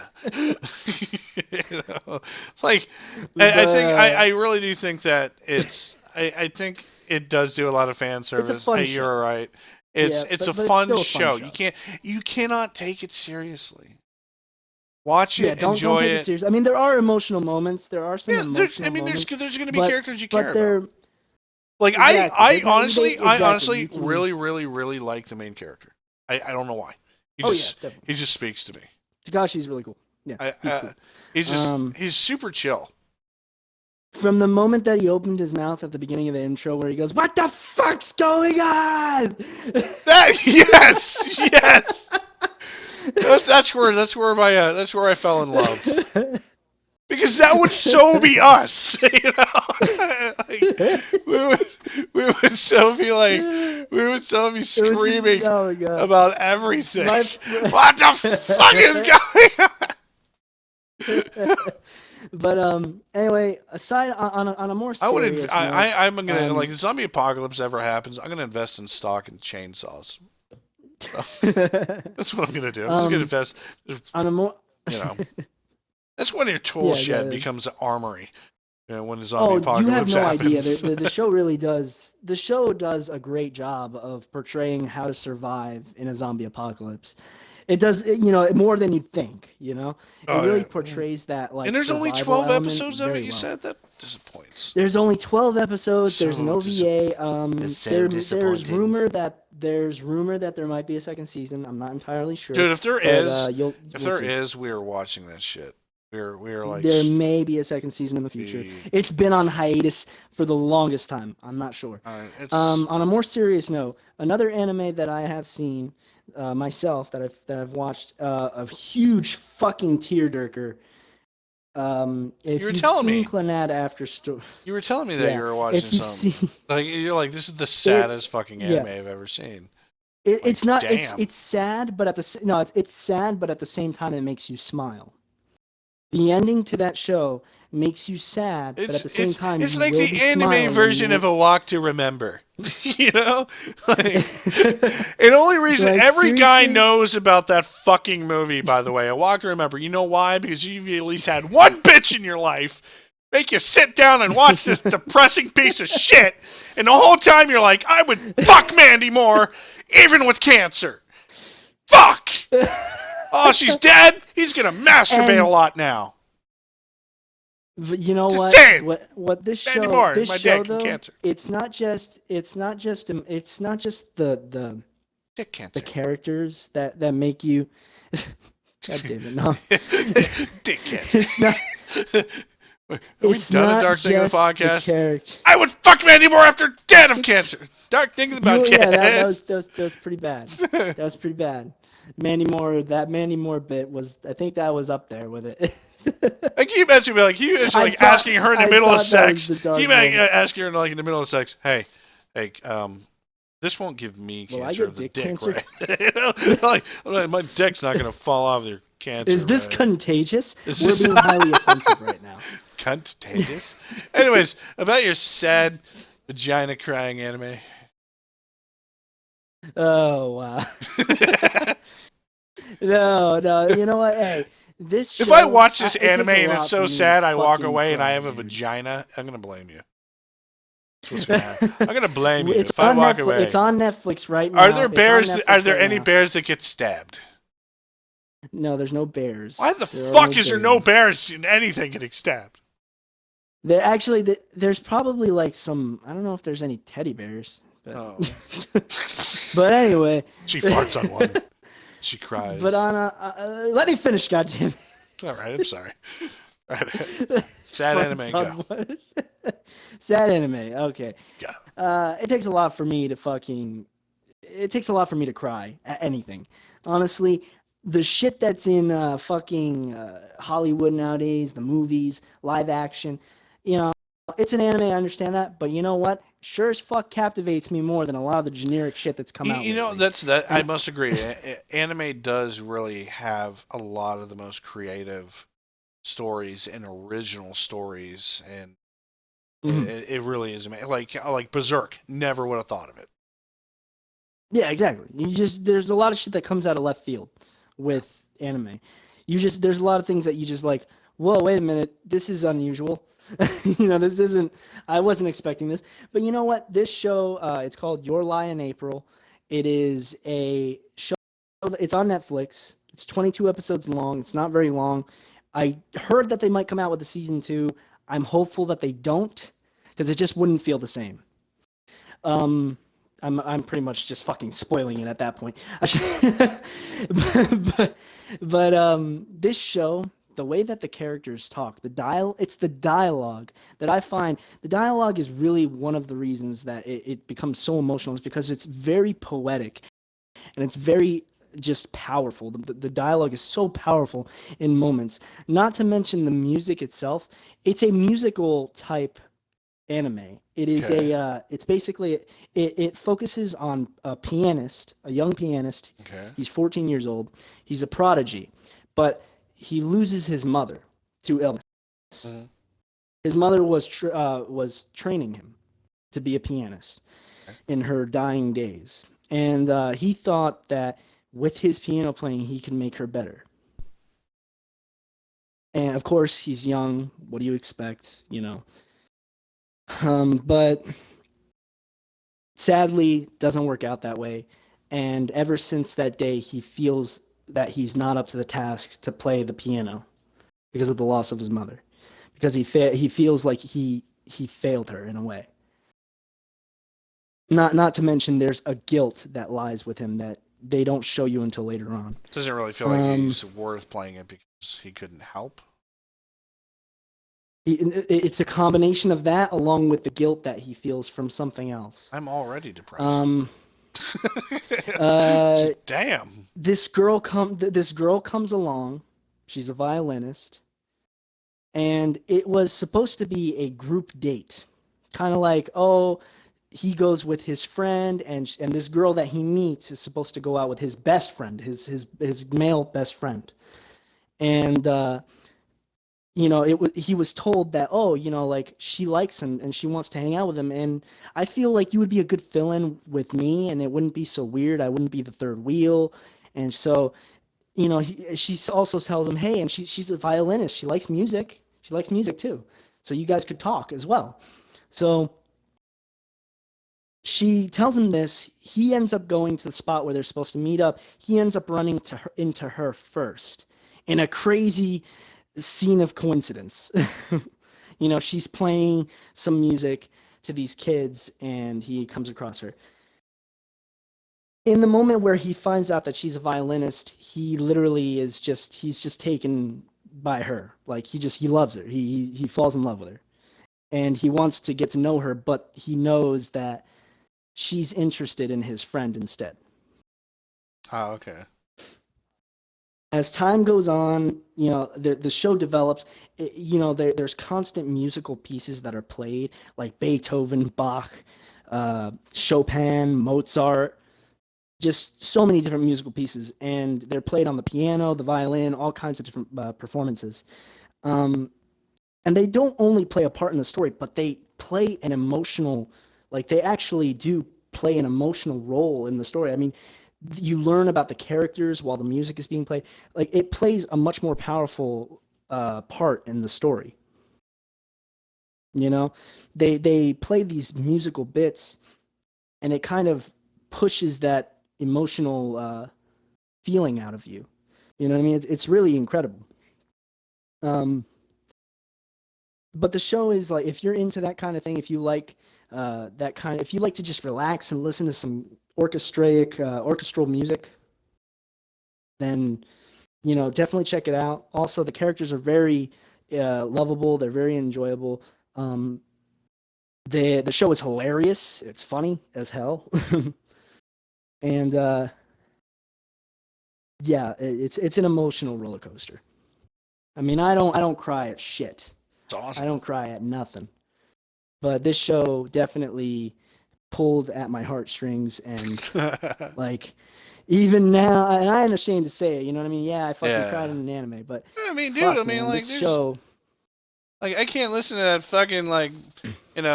I really do think that it's. I think it does do a lot of fan service. It's a fun show. You're right. It's a fun show. You cannot take it seriously. Watch it, don't take it seriously. I mean, there are emotional moments. There are some emotional moments. There's going to be characters you care about. Like I honestly really, really, really like the main character. I don't know why. He just speaks to me. Takashi's really cool. Yeah, he's cool. He's super chill. From the moment that he opened his mouth at the beginning of the intro, where he goes, "What the fuck's going on?" Yes. That's where I fell in love. Because that would so be us, we would so be screaming about everything. What the fuck is going on? But anyway, aside on a more serious note, I'm gonna like if zombie apocalypse ever happens, I'm gonna invest in stock and chainsaws. So, that's what I'm gonna do. I'm just gonna invest. On a more That's when your tool shed becomes an armory. When the zombie apocalypse you have no happens. idea. The show really does. The show does a great job of portraying how to survive in a zombie apocalypse. It does, more than you'd think. It really portrays that and there's only 12 episodes of it. You said that disappoints. There's only 12 episodes. There's an OVA. There's rumor that there might be a second season. I'm not entirely sure. Dude, if there is, we are watching that shit. We're like, there may be a second season in the future. It's been on hiatus for the longest time. I'm not sure. On a more serious note, another anime that I have seen myself that I've watched, a huge fucking tearjerker. If you were telling me Clannad After Story, you were telling me that you were watching something. You're like, this is the saddest fucking anime I've ever seen. It's not. Damn. It's sad, but it's sad, but at the same time, it makes you smile. The ending to that show makes you sad, but at the same time, it's like the anime version of A Walk to Remember. And only reason every guy knows about that fucking movie, by the way, A Walk to Remember. You know why? Because you've at least had one bitch in your life make you sit down and watch this depressing piece of shit, and the whole time you're like, I would fuck Mandy Moore, even with cancer. Fuck! Oh, she's dead? He's going to masturbate a lot now. You know what? What this show? Anymore. This my show, dick though, cancer. it's not just the dick cancer. The characters that make you. God damn it! No. Dick cancer. It's not. Are we done a dark thing of the podcast? I would fuck Mandy Moore after dead of cancer. Dark thing of the podcast. Yeah, that was pretty bad. That was pretty bad. Mandy Moore bit was, I think that was up there with it. Like, can you imagine, asking her in the middle of sex? Can you ask her in the middle of sex? Hey, this won't give me cancer of the dick, cancer? Right? like, my dick's not gonna fall off your cancer. Is this contagious? We're being highly offensive right now. Contagious. Anyways, about your sad vagina crying anime. Oh wow. No. You know what? Hey, this show, if I watch this anime and it's so sad, I walk away and I have a vagina, I'm gonna blame you. That's what's gonna happen. I'm gonna blame you if I walk away. It's on Netflix right now. Are there bears? Are there any bears that get stabbed? No, there's no bears. Why the fuck is there no bears in anything getting stabbed? There's probably like some. I don't know if there's any teddy bears. But, but anyway, she farts on one. She cries. But let me finish, goddamn. All right, I'm sorry. All right. Sad anime, go. Sad anime. Okay. Yeah. It takes a lot for me to cry at anything. Honestly, the shit that's in Hollywood nowadays, the movies, live action, it's an anime, I understand that, but you know what? Sure as fuck captivates me more than a lot of the generic shit that's come out. I must agree. Anime does really have a lot of the most creative stories and original stories, and it really is amazing. Like Berserk, never would have thought of it. Yeah, exactly. There's a lot of shit that comes out of left field with anime. There's a lot of things that you just like, whoa, wait a minute, this is unusual. This isn't. I wasn't expecting this, but you know what? This show, it's called Your Lie in April. It is a show. It's on Netflix. It's 22 episodes long. It's not very long. I heard that they might come out with a season 2. I'm hopeful that they don't, because it just wouldn't feel the same. I'm pretty much just fucking spoiling it at that point. but this show, the way that the characters talk, it's the dialogue that I find. The dialogue is really one of the reasons that it becomes so emotional, is because it's very poetic and it's very just powerful. The dialogue is so powerful in moments. Not to mention the music itself. It's a musical type anime. It is it's basically, it focuses on a pianist, a young pianist. Okay. He's 14 years old. He's a prodigy, but he loses his mother to illness. Mm-hmm. His mother was training him to be a pianist in her dying days, and he thought that with his piano playing he could make her better. And of course, he's young. What do you expect? But sadly, doesn't work out that way. And ever since that day, he feels that he's not up to the task to play the piano because of the loss of his mother. Because he feels like he failed her in a way. Not to mention there's a guilt that lies with him that they don't show you until later on. Doesn't really feel like he's worth playing it because he couldn't help. It's a combination of that along with the guilt that he feels from something else. I'm already depressed. Damn. This girl comes along. She's a violinist. And it was supposed to be a group date. Kind of like, he goes with his friend, and this girl that he meets is supposed to go out with his best friend, his male best friend. And he was told that, like she likes him and she wants to hang out with him, and I feel like you would be a good fill-in with me, and it wouldn't be so weird. I wouldn't be the third wheel. And so, she also tells him, hey, and she's a violinist. She likes music. She likes music too. So you guys could talk as well. So she tells him this. He ends up going to the spot where they're supposed to meet up. He ends up running into her first in a crazy scene of coincidence. She's playing some music to these kids and he comes across her. In the moment where he finds out that she's a violinist, he literally he's just taken by her. Like he loves her. He falls in love with her. And he wants to get to know her, but he knows that she's interested in his friend instead. Oh, okay. As time goes on, the show develops. There's constant musical pieces that are played, like Beethoven, Bach, Chopin, Mozart, just so many different musical pieces, and they're played on the piano, the violin, all kinds of different performances. And they don't only play a part in the story, but they play an emotional, like they actually do play an emotional role in the story. I mean, you learn about the characters while the music is being played. Like it plays a much more powerful part in the story. They play these musical bits, and it kind of pushes that emotional feeling out of you. You know what I mean? It's really incredible. But the show is like, if you're into that kind of thing, if you like if you like to just relax and listen to some orchestral music, then definitely check it out. Also, the characters are very lovable. They're very enjoyable. The show is hilarious. It's funny as hell. And it's an emotional roller coaster. I mean, I don't cry at shit. It's awesome. I don't cry at nothing. But this show definitely pulled at my heartstrings, and like even now, and I am ashamed to say it, you know what I mean? Yeah, I fucking cried in an anime, but I mean, dude, this show, like, I can't listen to that fucking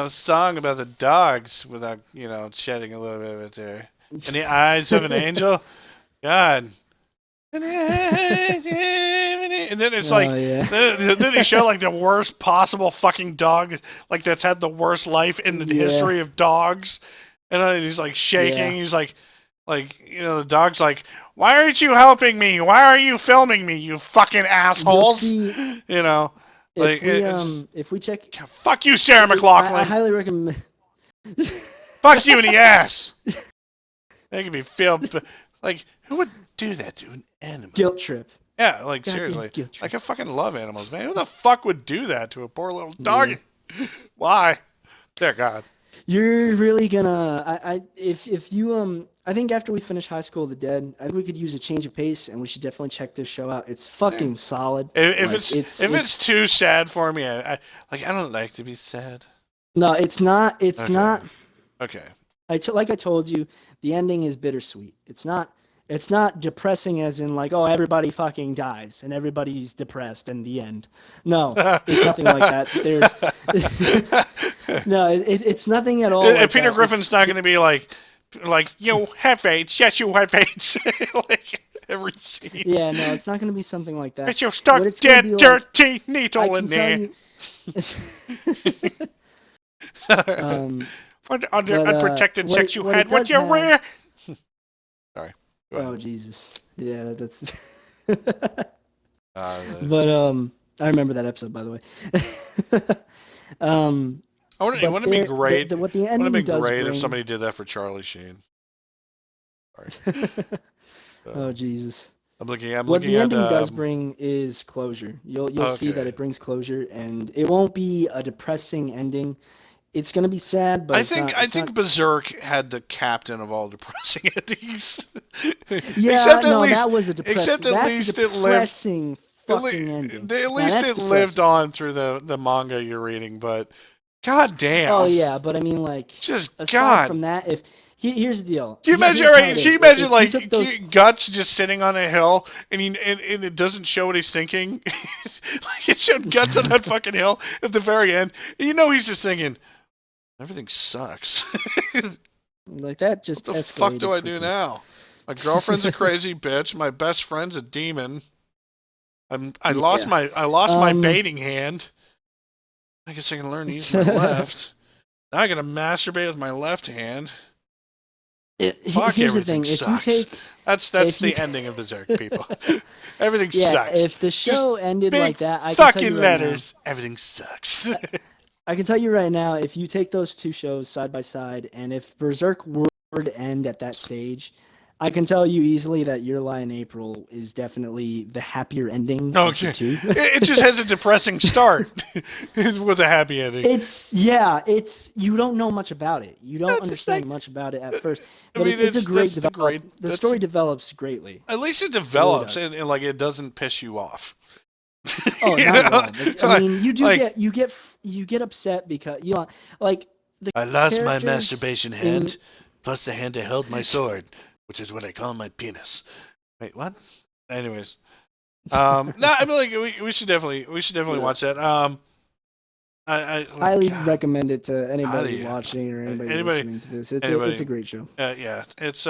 song about the dogs without shedding a little bit of it there. In the eyes of an angel, God. And then it's then they show like the worst possible fucking dog, like that's had the worst life in the history of dogs, and then he's like shaking. Yeah. He's like the dog's like, "Why aren't you helping me? Why are you filming me? You fucking assholes!" If we check, fuck you, Sarah McLachlan. I highly recommend. Fuck you in the ass. Making me feel like, who would do that to an animal? Guilt trip. Yeah, like seriously. Like I fucking love animals, man. Who the fuck would do that to a poor little doggy? Yeah. Why? Dear God. You're really gonna. If you I think after we finish High School of the Dead, I think we could use a change of pace, and we should definitely check this show out. It's fucking solid. If it's too sad for me, I don't like to be sad. No, it's not. It's not. Okay. Like I told you, the ending is bittersweet. It's not depressing as in like, oh, everybody fucking dies and everybody's depressed in the end. No, it's nothing like that. No, it's nothing at all. Like Peter Griffin's not going to be like, you have AIDS. Yes, you have AIDS. Like, every scene. Yeah, no, it's not going to be something like that. It's your stuck dead dirty needle in there. What unprotected sex you had? What you wear? Sorry. Oh Jesus. Yeah, that's. But I remember that episode, by the way. it wouldn't be great. What the Wouldn't ending it be does great bring... if somebody did that for Charlie Sheen? Sorry. Oh Jesus. I'm looking at. What the ending does bring is closure. You'll see that it brings closure, and it won't be a depressing ending. It's gonna be sad, but I think Berserk had the captain of all depressing endings. Yeah, that was a depressing. Except at least it lived. Fucking ending. At least it lived on through the manga you're reading, but god damn. Oh yeah, but I mean, like, just aside from that, here's the deal. Can you imagine like Guts just sitting on a hill and it doesn't show what he's thinking? Like it showed Guts on that fucking hill at the very end. And he's just thinking, everything sucks. Like that just what the fuck do I do now? My girlfriend's a crazy bitch. My best friend's a demon. I lost my baiting hand. I guess I can learn to use my left. Now I gotta masturbate with my left hand. Fuck, here's everything the thing. sucks. That's the ending of Berserk, people. Everything sucks. If the show ended like that, I can fucking tell you right letters. now, everything sucks. I can tell you right now, if you take those two shows side by side, and if Berserk were to end at that stage, I can tell you easily that Your Lie in April is definitely the happier ending of the two. It just has a depressing start with a happy ending. You don't know much about it. You don't understand much about it at first. But it's a great development. The story develops greatly. At least it develops, and like it doesn't piss you off. Oh, not at all. I mean, you get upset because I lost my masturbation hand, plus the hand that held my sword, which is what I call my penis. Wait, what? Anyways, no, I mean, like we should definitely watch that. I highly recommend it to anybody watching or anybody listening to this. It's a great show. Yeah, it's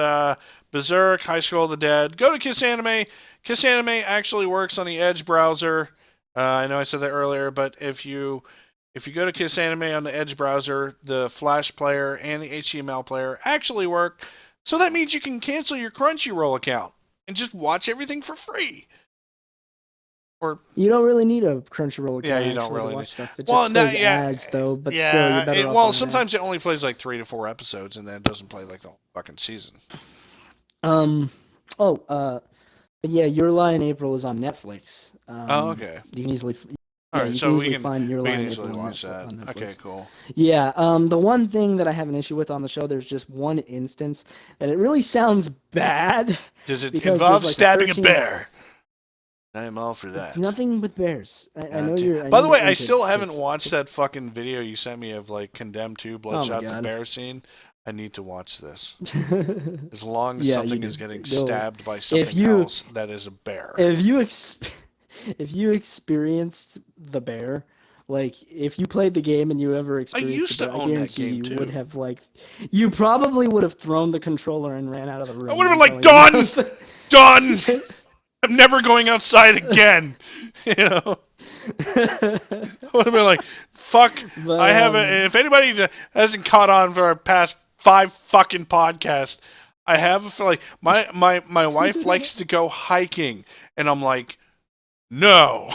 Berserk, High School of the Dead. Go to Kiss Anime. Kiss Anime actually works on the Edge browser. I know I said that earlier, but if you go to Kiss Anime on the Edge browser, the Flash player and the HTML player actually work. So that means you can cancel your Crunchyroll account and just watch everything for free. Or you don't really need a Crunchyroll account. Yeah, you don't really to watch need stuff. It just plays ads, though. But still, you're better off. Well, sometimes it only plays like 3 to 4 episodes, and then it doesn't play like the whole fucking season. Yeah, Your Lie in April is on Netflix. Okay. You can easily. All right, so we can find Your Lie in easily April watch on that. Netflix. Okay, cool. Yeah. The one thing that I have an issue with on the show, there's just one instance that it really sounds bad. Does it involve stabbing a bear? I am all for that. Nothing with bears. I know you're. By the way, I still haven't watched that fucking video you sent me of like Condemned 2 Bloodshot the Bear scene. I need to watch this. As long as something is getting stabbed by something else, that is a bear. If you experienced the bear, like if you played the game and you ever experienced the bear, I guarantee you would have you probably would have thrown the controller and ran out of the room. I would have been like, done. I'm never going outside again. I would have been like, fuck. But, I haven't. If anybody hasn't caught on for our past 5 fucking podcasts, I have a feeling my wife likes to go hiking, and I'm like, no.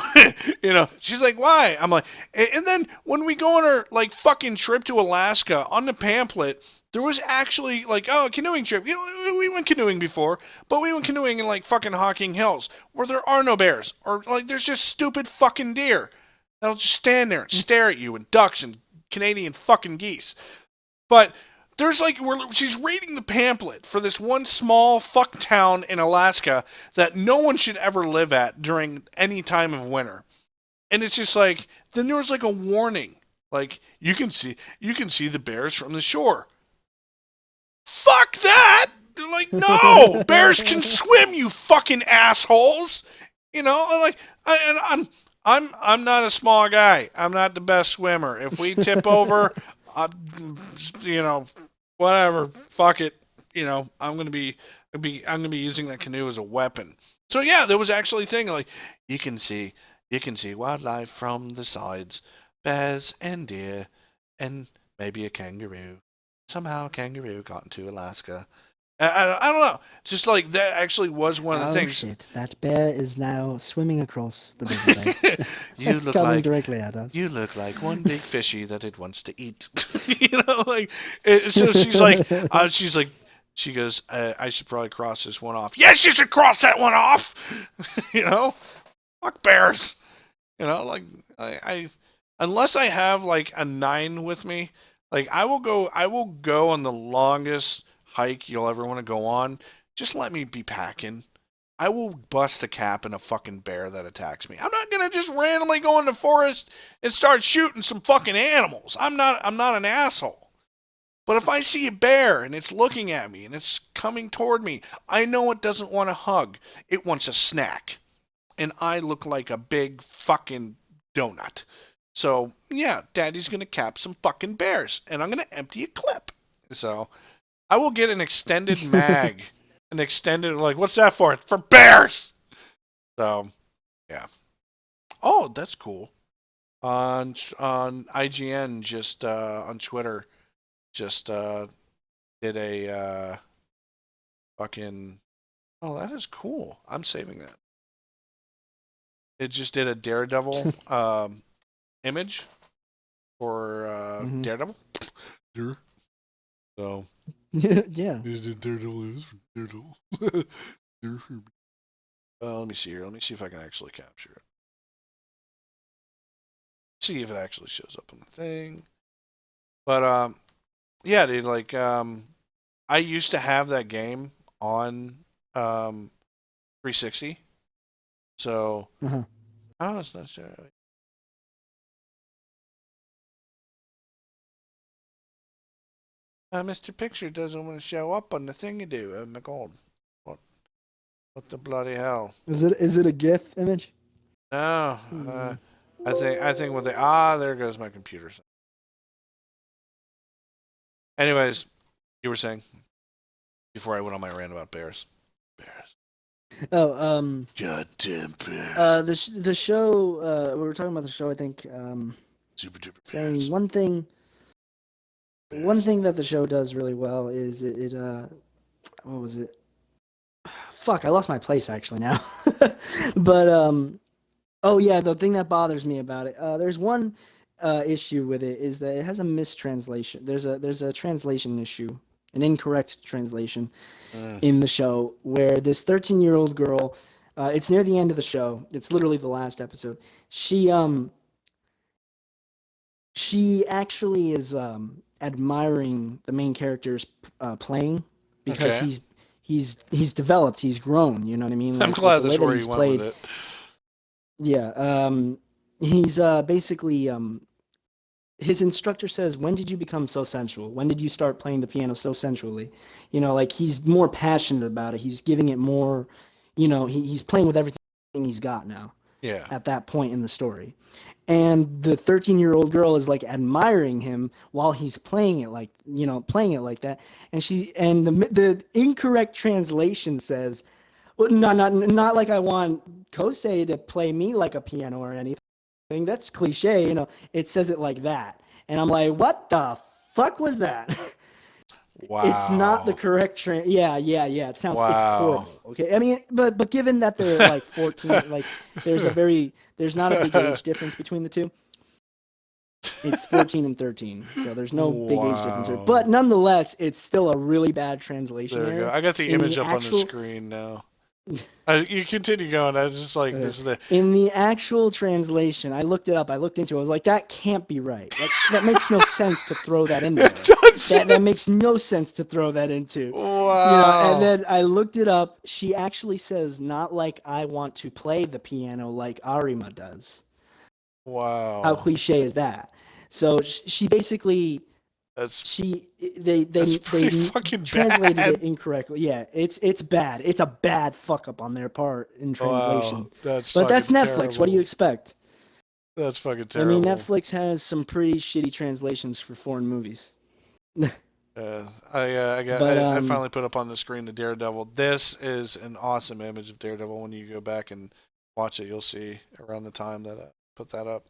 She's like, why? I'm like, and then when we go on our like fucking trip to Alaska on the pamphlet, there was actually like, a canoeing trip. We went canoeing before, but we went canoeing in like fucking Hocking Hills where there are no bears or like there's just stupid fucking deer that'll just stand there and stare at you and ducks and Canadian fucking geese. But there's like, she's reading the pamphlet for this one small fuck town in Alaska that no one should ever live at during any time of winter. And it's just like, then there was like a warning. Like, you can see the bears from the shore. Fuck that! They're like, no! Bears can swim, you fucking assholes! I'm not a small guy. I'm not the best swimmer. If we tip over, whatever. Fuck it. I'm gonna be I'm gonna be using that canoe as a weapon. So yeah, there was actually a thing like you can see wildlife from the sides, bears and deer, and maybe a kangaroo. Somehow a kangaroo got into Alaska. I don't know. Just like that actually was one of the things. Shit! That bear is now swimming across the riverbed. You It's look coming like directly at us. you look like one big fishy that it wants to eat. Like so she's like she goes, I should probably cross this one off. Yes, you should cross that one off. Fuck bears. Like I unless I have like a 9 with me, like I will go on the longest hike you'll ever want to go on. Just let me be packing. I will bust a cap in a fucking bear that attacks me. I'm not gonna just randomly go in the forest and start shooting some fucking animals. I'm not an asshole. But if I see a bear and it's looking at me and it's coming toward me, I know it doesn't want a hug. It wants a snack. And I look like a big fucking donut. So, yeah, Daddy's going to cap some fucking bears. And I'm going to empty a clip. So, I will get an extended mag. An extended, like, what's that for? It's for bears! So, yeah. Oh, that's cool. On IGN, just on Twitter, just did a fucking... Oh, that is cool. I'm saving that. It just did a Daredevil image for Daredevil. So yeah. Daredevil is Daredevil. Let me see here. Let me see if I can actually capture it. See if it actually shows up on the thing. But yeah, dude. Like I used to have that game on 360. So, oh, it's not sure. Mr. Picture doesn't want to show up on the thing you do. Oh my god, what the bloody hell? Is it a GIF image? No, I think what there goes my computer. Anyways, you were saying before I went on my rant about bears. Oh, goddamn bears. The show. We were talking about the show. I think. Super duper saying bears. one thing. Bears. One thing that the show does really well is it. What was it? Fuck! I lost my place actually now. But oh yeah, the thing that bothers me about it. There's one issue with it is that it has a mistranslation. There's a translation issue. An incorrect translation in the show where this 13-year-old girl, it's near the end of the show. It's literally the last episode. She actually is admiring the main character's playing because he's developed, he's grown. You know what I mean? I'm glad that's where you went with it. Yeah, he's basically. His instructor says, when did you become so sensual? When did you start playing the piano so sensually? Like he's more passionate about it. He's giving it more, he's playing with everything he's got now. Yeah. At that point in the story. And the 13-year-old girl is like admiring him while he's playing it like that. And the incorrect translation says, well, not like I want Kosei to play me like a piano or anything. That's cliche, it says it like that. And I'm like, what the fuck was that? Wow. It's not the correct yeah. It sounds it's horrible. Okay. I mean, but given that they're like 14, like there's not a big age difference between the two. It's 14 and 13, so there's no big age difference there. But nonetheless, it's still a really bad translation. There we go. I got the image up on the screen now. You continue going. I was just like, this is in the actual translation. I looked it up. I looked into it. I was like, that can't be right. That makes no sense to throw that in there. That makes no sense to throw that into. Wow. And then I looked it up. She actually says, not like I want to play the piano like Arima does. Wow. How cliche is that? So she basically. They translated it incorrectly. Yeah, it's bad. It's a bad fuck up on their part in translation. Wow, but that's Netflix. Terrible. What do you expect? That's fucking terrible. I mean, Netflix has some pretty shitty translations for foreign movies. I finally put up on the screen the Daredevil. This is an awesome image of Daredevil. When you go back and watch it, you'll see around the time that I put that up.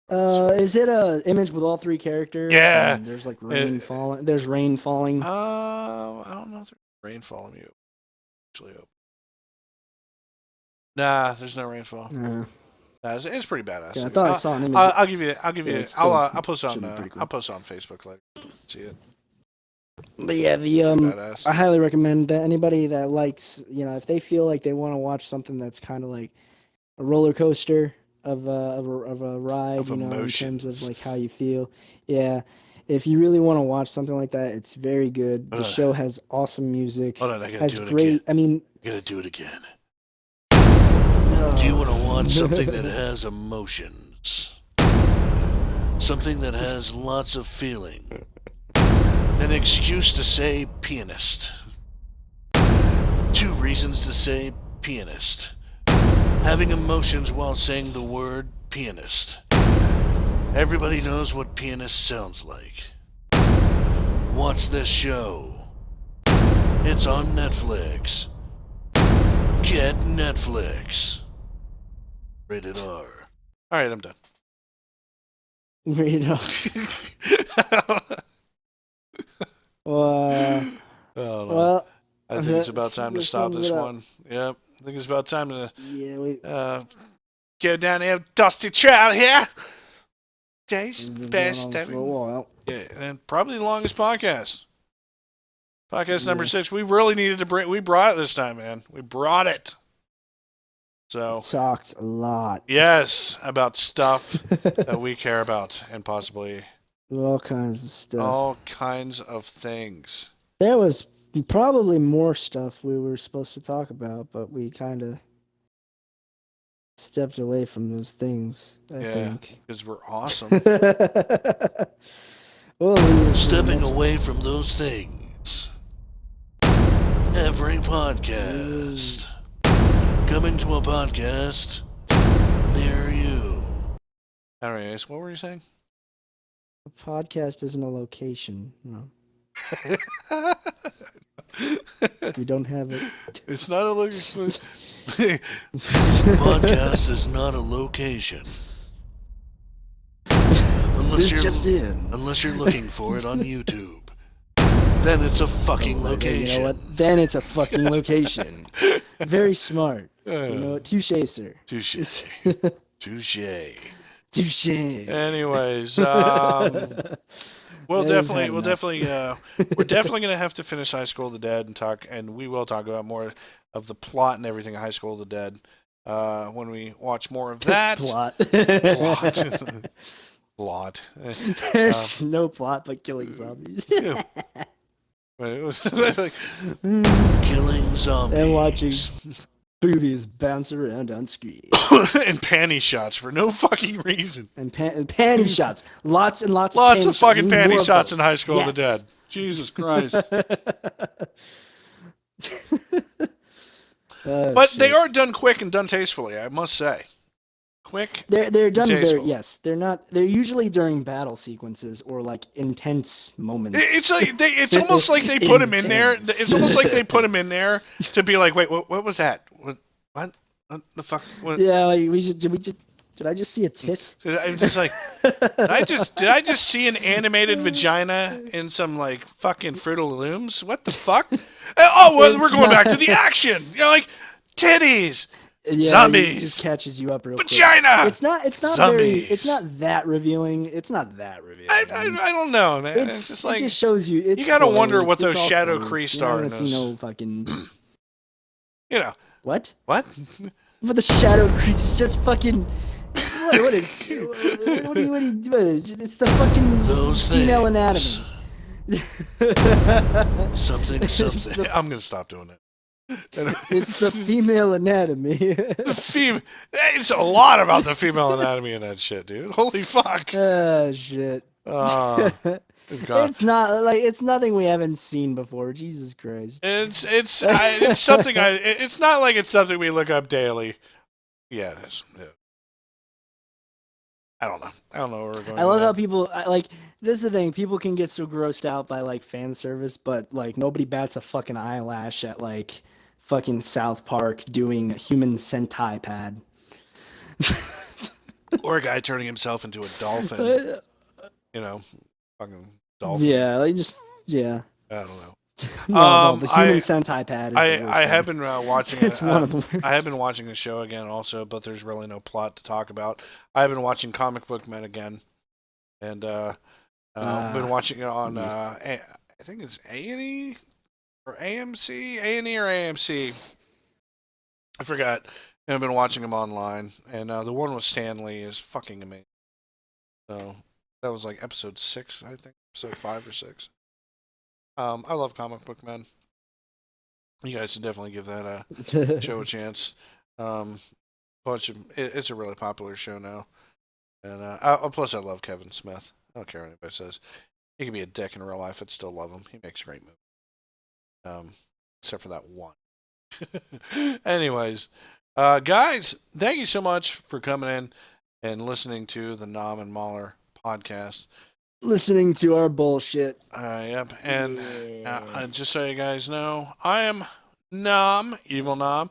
Is it a image with all three characters? Yeah. And there's like rain falling. There's rain falling. I don't know if there's rain falling. You actually hope. Nah, there's no rainfall. Nah, it's pretty badass. Yeah, I thought I saw an image. I'll give you. I'll post it on. Cool. I'll post it on Facebook later. See it. But yeah, I highly recommend that anybody that likes, if they feel like they want to watch something that's kind of like a roller coaster of a ride, in terms of like how you feel. Yeah, if you really want to watch something like that, it's very good. The show has awesome music. Hold on, I gotta has do it great. Again. I mean, I gotta do it again. Do you want to watch something that has emotions? Something that has lots of feeling? An excuse to say pianist. 2 reasons to say pianist. Having emotions while saying the word pianist. Everybody knows what pianist sounds like. Watch this show. It's on Netflix. Get Netflix. Rated R. Alright, I'm done. Rated R. Well, I think it's about time to stop this one. Yep, I think it's about time to go down here, Dusty Trout here. Day's best ever. For a while. Yeah, and probably the longest podcast. Podcast number 6. We really needed to we brought it this time, man. We brought it. So talked a lot. Yes, about stuff that we care about and possibly all kinds of stuff. All kinds of things. There was probably more stuff we were supposed to talk about, but we kind of stepped away from those things, I think. Because we're awesome. Well, stepping away from those things. Every podcast. Coming to a podcast near you. Anyways, what were you saying? A podcast isn't a location, no. We don't have it. It's not a location. Podcast is not a location. Unless you're looking for it on YouTube. Then it's a fucking location. You know what? Then it's a fucking location. Very smart. You know what? Touche, sir. Touche. Touche. Touche. Anyways, we're definitely gonna have to finish High School of the Dead and we will talk about more of the plot and everything of High School of the Dead when we watch more of that. Plot. Plot. There's no plot but killing zombies. It was like killing zombies and watching boobies bounce around on screen and panty shots for no fucking reason. And panty shots, lots and lots of fucking panty shots in High School of the Dead. Jesus Christ! But shit. They are done quick and done tastefully, I must say. Quick. They're done very They're not. They're usually during battle sequences or like intense moments. It's almost like they put him in there. It's almost like they put him in there to be like, wait, what was that? What the fuck? What? Yeah, like did I just see a tit? I'm just like, did I just see an animated vagina in some like fucking Fruit of the Looms? What the fuck? We're going back to the action. Like titties. Yeah, zombies. It just catches you up real vagina. Quick. It's not zombies. It's not that revealing. I don't know, man. It's just like it just shows you. You gotta wonder what those shadow crease are. No fucking. You know what? What? But the shadow crease is just fucking. What is? What are you doing? It's the fucking those female things. Anatomy. Something. I'm gonna stop doing it. It's the female anatomy. It's a lot about the female anatomy in that shit, dude. Holy fuck. Shit. It's not like it's nothing we haven't seen before. Jesus Christ. It's something it's not like it's something we look up daily. Yeah, it is. Yeah. I don't know. I don't know where we're going. I love with how that. people like. This is the thing. People can get so grossed out by like fan service, but like nobody bats a fucking eyelash at like fucking South Park doing a human sentai pad. Or a guy turning himself into a dolphin. Uh, You know, fucking dolphin. yeah, like just yeah. I don't know. No, the human sentai pad is the worst I have one. been watching it. It's one of the worst. I have been watching the show again also, but there's really no plot to talk about. I've been watching Comic Book Men again, and been watching it on I think it's A&E or AMC, A&E or AMC. I forgot. And I've been watching them online, and the one with Stanley is fucking amazing. So that was like episode 6, I think, episode 5 or 6. I love Comic Book Men. You guys should definitely give that a show a chance. It's a really popular show now, and plus I love Kevin Smith. I don't care what anybody says. He can be a dick in real life. I'd still love him. He makes great movies. Except for that one. Anyways, guys, thank you so much for coming in and listening to the Nom and Mauler podcast. Listening to our bullshit. Yep. And just so you guys know, I am Nom, Evil Nom,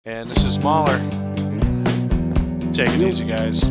and this is Mauler. Take it easy, guys.